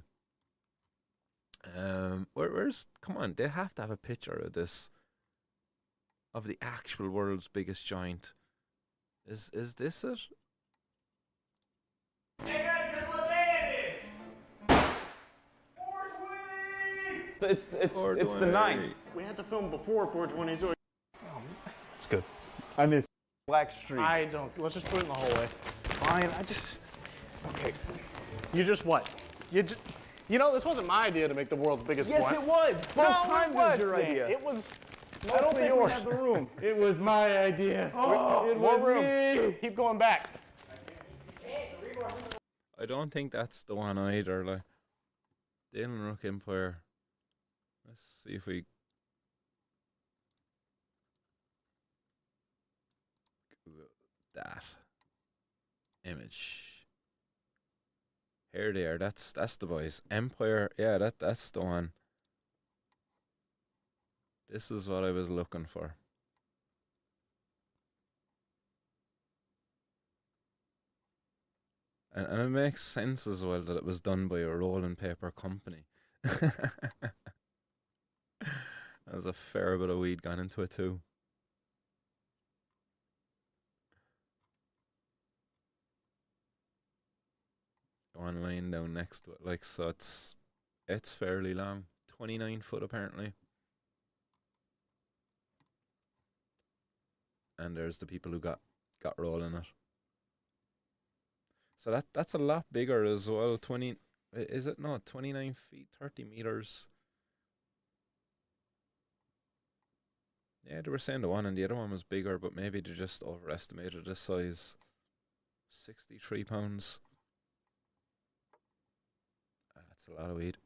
Speaker 1: Where's come on, they have to have a picture of this, of the actual world's biggest giant. Is this it?
Speaker 4: Hey guys, guess what day it is? 420!
Speaker 5: It's the 9th.
Speaker 4: We had to film before 420, so
Speaker 5: It's good. I miss Black Street.
Speaker 4: I don't. Let's just put it in the hallway.
Speaker 5: Fine. I just. Okay.
Speaker 4: You just what? You know, this wasn't my idea to make the world's biggest
Speaker 5: Yes,
Speaker 4: blunt.
Speaker 5: it was. Both times was your
Speaker 4: Sam.
Speaker 5: idea.
Speaker 4: It was
Speaker 5: I don't
Speaker 4: mostly
Speaker 5: think we
Speaker 4: yours.
Speaker 5: have the room.
Speaker 4: It was my idea. It was me. Keep going back.
Speaker 1: I don't think that's the one either. Like, Dalen Rook Empire. Let's see if we. Google that image. Here they are. That's the boys. Empire. Yeah, that's the one. This is what I was looking for. And it makes sense as well that it was done by a rolling paper company. There's a fair bit of weed gone into it too. One line down next to it, like, so it's fairly long. 29 foot apparently. And there's the people who got rolling it. So that's a lot bigger as well. 20, is it not? 29 feet, 30 meters. Yeah, they were saying the one and the other one was bigger, but maybe they just overestimated the size. 63 pounds. That's a lot of weed.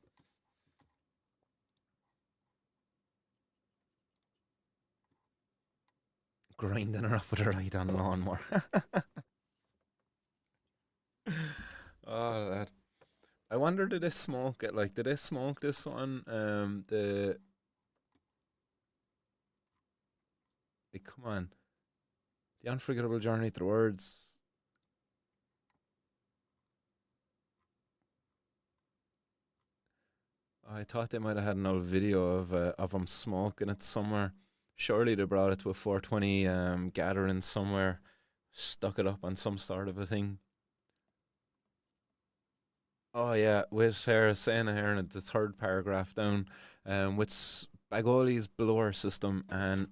Speaker 1: Grinding her up with her light on lawnmower. Oh, that. I wonder, did they smoke it? Like, did they smoke this one? Come on. The Unforgettable Journey Through Words. I thought they might have had an old video of them smoking it somewhere. Surely they brought it to a 420 gathering somewhere, stuck it up on some sort of a thing. Oh yeah, with her saying here in the third paragraph down, with Bagoli's blower system and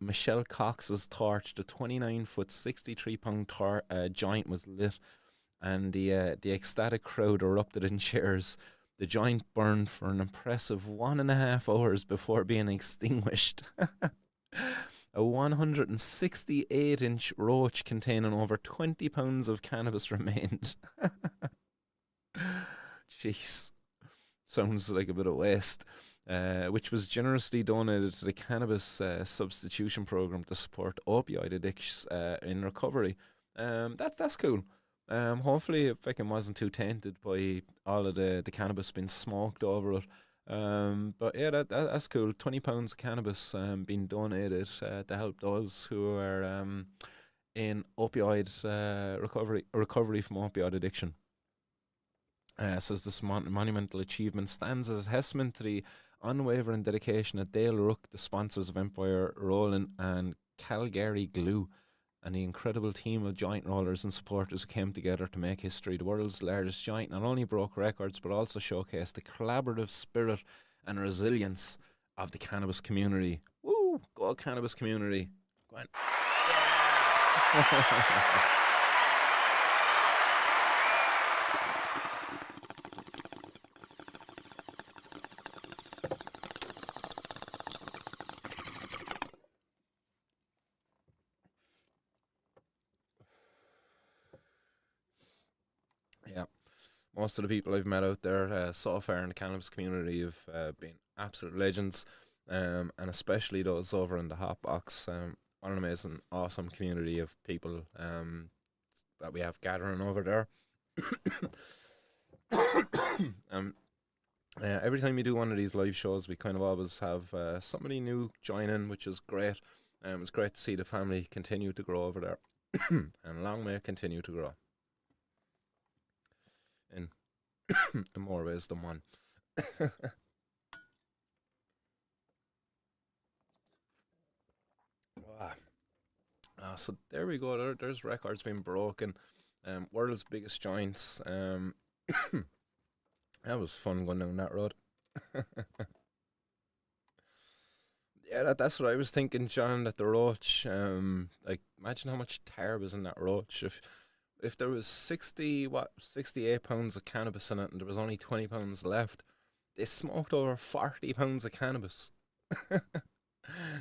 Speaker 1: Michelle Cox's torch, the 29-foot, 63-pound giant was lit, and the ecstatic crowd erupted in cheers. The joint burned for an impressive 1.5 hours before being extinguished. A 168-inch roach containing over 20 pounds of cannabis remained. Jeez. Sounds like a bit of waste. Which was generously donated to the Cannabis Substitution Program to support opioid addicts in recovery. That's cool. Hopefully it fucking wasn't too tainted by all of the cannabis being smoked over it. But yeah, that's cool. 20 pounds of cannabis being donated to help those who are in opioid recovery from opioid addiction. Says this monumental achievement stands as a testament to the unwavering dedication of Dale Rook, the sponsors of Empire Rolling and Calgary Glue, and the incredible team of joint rollers and supporters who came together to make history. The world's largest joint not only broke records but also showcased the collaborative spirit and resilience of the cannabis community. Woo! Go cannabis community. Go on. Yeah. Most of the people I've met out there so far in the cannabis community have been absolute legends, and especially those over in the hot box. What an amazing, awesome community of people that we have gathering over there. um, every time we do one of these live shows, we kind of always have somebody new join in, which is great. It's great to see the family continue to grow over there, and long may it continue to grow in in more ways than one. Wow. So there we go. There's records being broken. World's biggest joints. That was fun going down that road. Yeah, that's what I was thinking, John. That the roach. Like imagine how much tar was in that roach. If there was 68 pounds of cannabis in it, and there was only 20 pounds left, they smoked over 40 pounds of cannabis.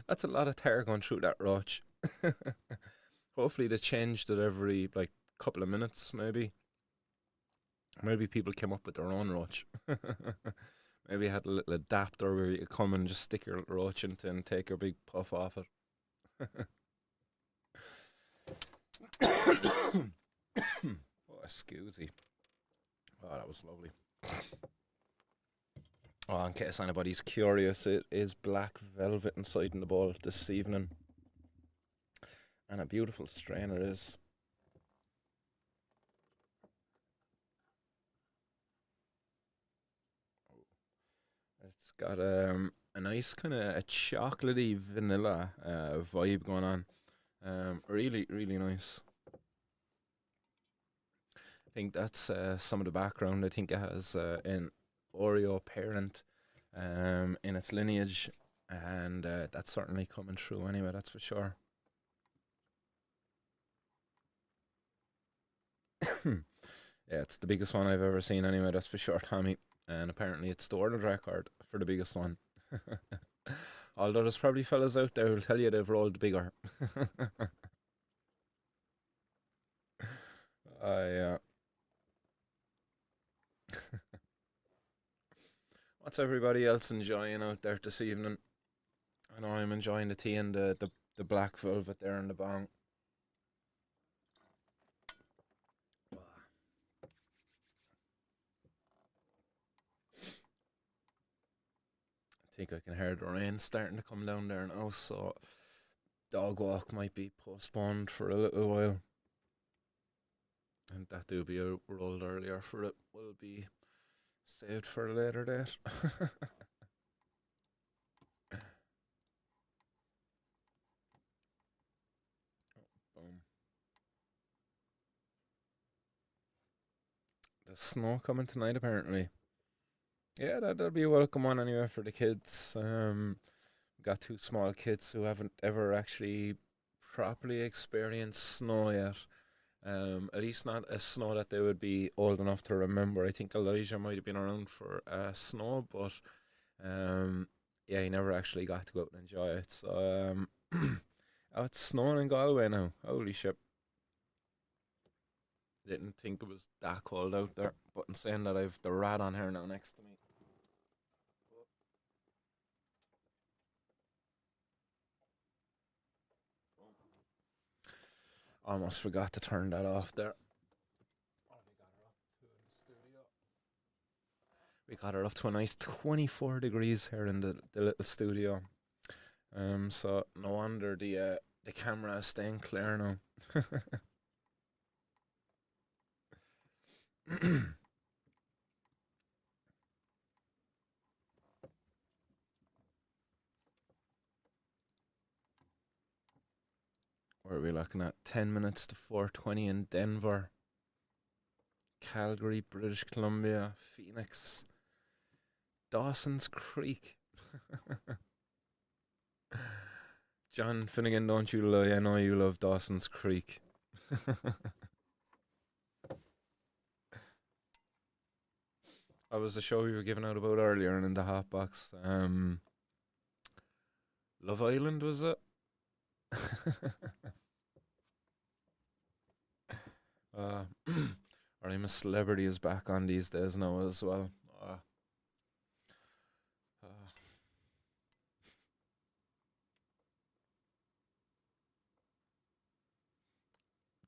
Speaker 1: That's a lot of tar going through that roach. Hopefully they changed it every like couple of minutes, maybe. Maybe people came up with their own roach. Maybe had a little adapter where you could come and just stick your little roach into and take your big puff off it. Oh, excuse me. Oh, that was lovely. Oh, in case anybody's curious, it is black velvet inside in the bowl this evening. And a beautiful strain it is. It's got a nice kind of a chocolatey vanilla vibe going on. Really, really nice. I think that's some of the background. I think it has an Oreo parent in its lineage, and that's certainly coming through anyway, that's for sure. Yeah, it's the biggest one I've ever seen anyway, that's for sure, Tommy. And apparently it's the world record for the biggest one. Although there's probably fellas out there who'll tell you they've rolled bigger. Yeah. What's everybody else enjoying out there this evening? I know I'm enjoying the tea and the black velvet there in the bong. I think I can hear the rain starting to come down there now, so dog walk might be postponed for a little while. And that do be rolled earlier for it will be saved for a later date. Boom. There's snow coming tonight apparently. Yeah, that'll be a welcome one anyway for the kids. Got two small kids who haven't ever actually properly experienced snow yet. At least not a snow that they would be old enough to remember. I think Elijah might have been around for snow, but yeah, he never actually got to go out and enjoy it. So oh, it's snowing in Galway now. Holy shit! Didn't think it was that cold out there. But in saying that, I've the rat on here now next to me. Almost forgot to turn that off there. We got her up to a nice 24 degrees here in the little studio. So no wonder the camera is staying clear now. Where are we looking at? 10 minutes to 4:20 in Denver, Calgary, British Columbia, Phoenix, Dawson's Creek. John Finnegan, don't you lie? I know you love Dawson's Creek. That was the show we were giving out about earlier and in the hot box. Love Island, was it? Or I'm a Celebrity is back on these days now as well. Uh,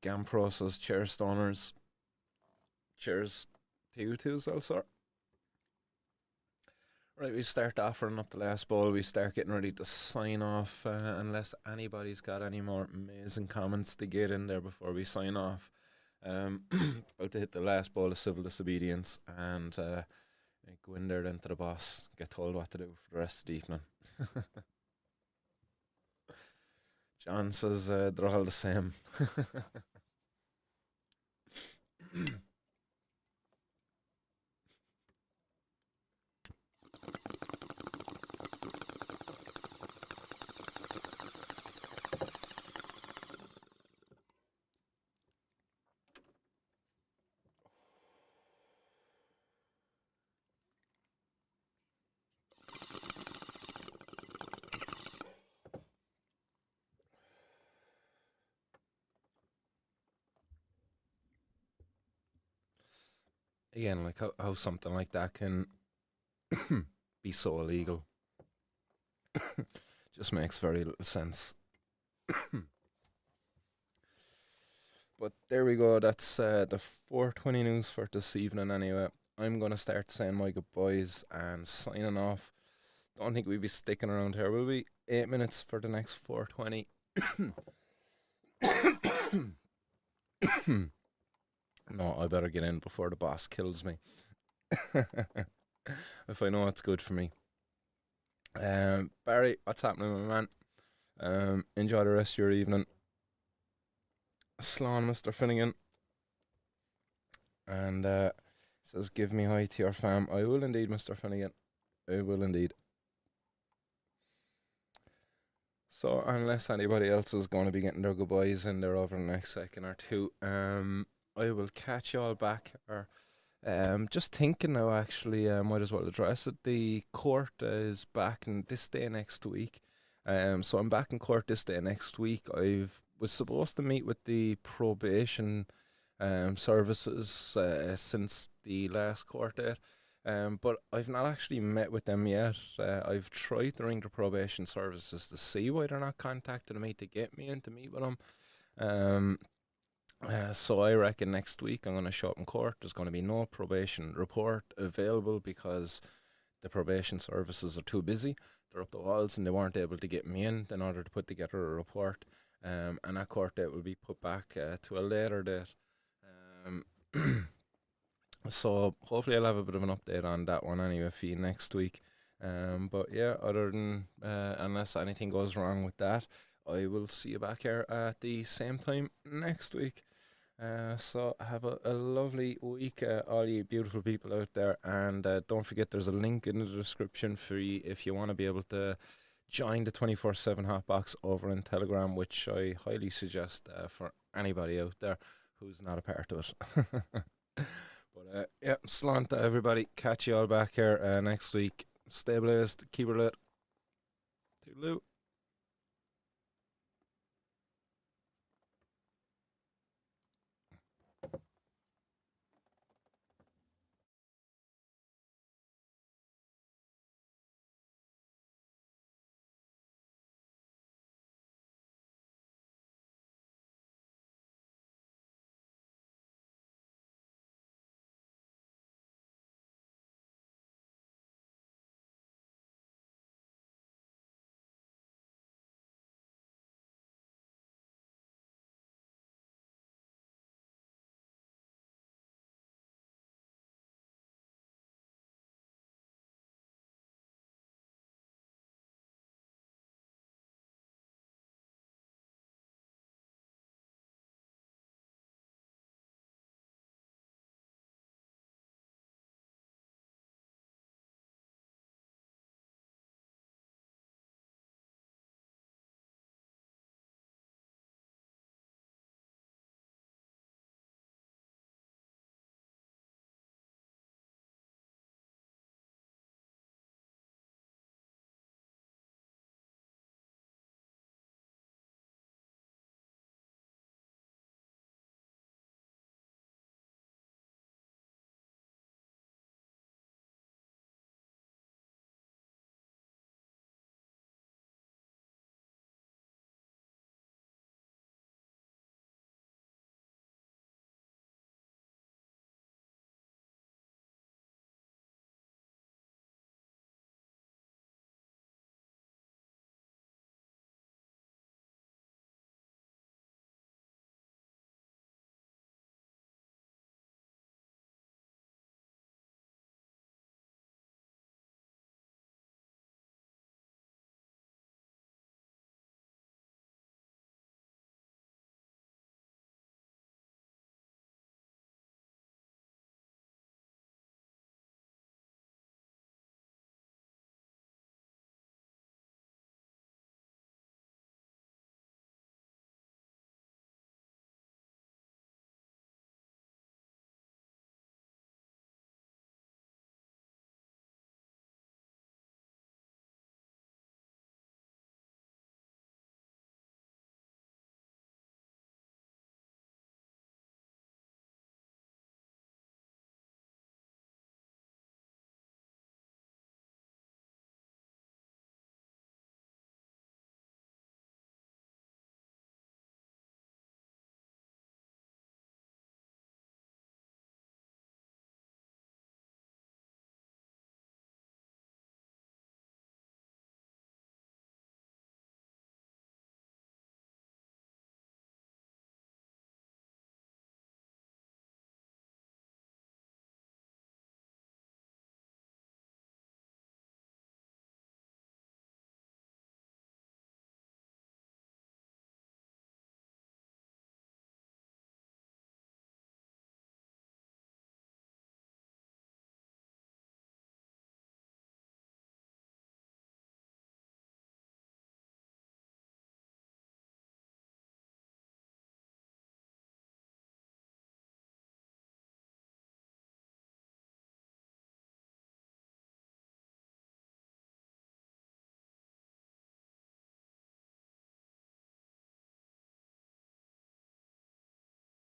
Speaker 1: Gampro says cheers, stoners. Cheers to you too, Zelser. Right, we start offering up the last ball. We start getting ready to sign off, unless anybody's got any more amazing comments to get in there before we sign off. About to hit the last ball of civil disobedience and go in there then to the boss, get told what to do for the rest of the evening. John says they're all the same. Again, like how something like that can be so illegal. Just makes very little sense. But there we go. That's the 4:20 news for this evening. Anyway, I'm gonna start saying my goodbyes and signing off. Don't think we'll be sticking around here. Will we? 8 minutes for the next 4:20. No, I better get in before the boss kills me. If I know what's good for me. Barry, what's happening, my man? Enjoy the rest of your evening. Slán, Mr. Finnegan. And says, give me hi to your fam. I will indeed, Mr. Finnegan. I will indeed. So, unless anybody else is going to be getting their goodbyes in there over the next second or two, I will catch you all back. Or just thinking now, actually, might as well address it. The court is back in this day next week. So I'm back in court this day next week. I was supposed to meet with the probation services since the last court date. But I've not actually met with them yet. I've tried to ring the probation services to see why they're not contacting me to get me in to meet with them. So I reckon next week I'm going to show up in court. There's going to be no probation report available because the probation services are too busy. They're up the walls and they weren't able to get me in order to put together a report. And that court date will be put back to a later date. So hopefully I'll have a bit of an update on that one anyway for you next week. But yeah, other than unless anything goes wrong with that, I will see you back here at the same time next week. So have a lovely week, all you beautiful people out there, and don't forget there's a link in the description for you if you want to be able to join the 24/7 Hotbox over in Telegram, which I highly suggest for anybody out there who's not a part of it. But yeah, slán to everybody. Catch you all back here next week. Stay blessed. Keep it lit. Toodaloo.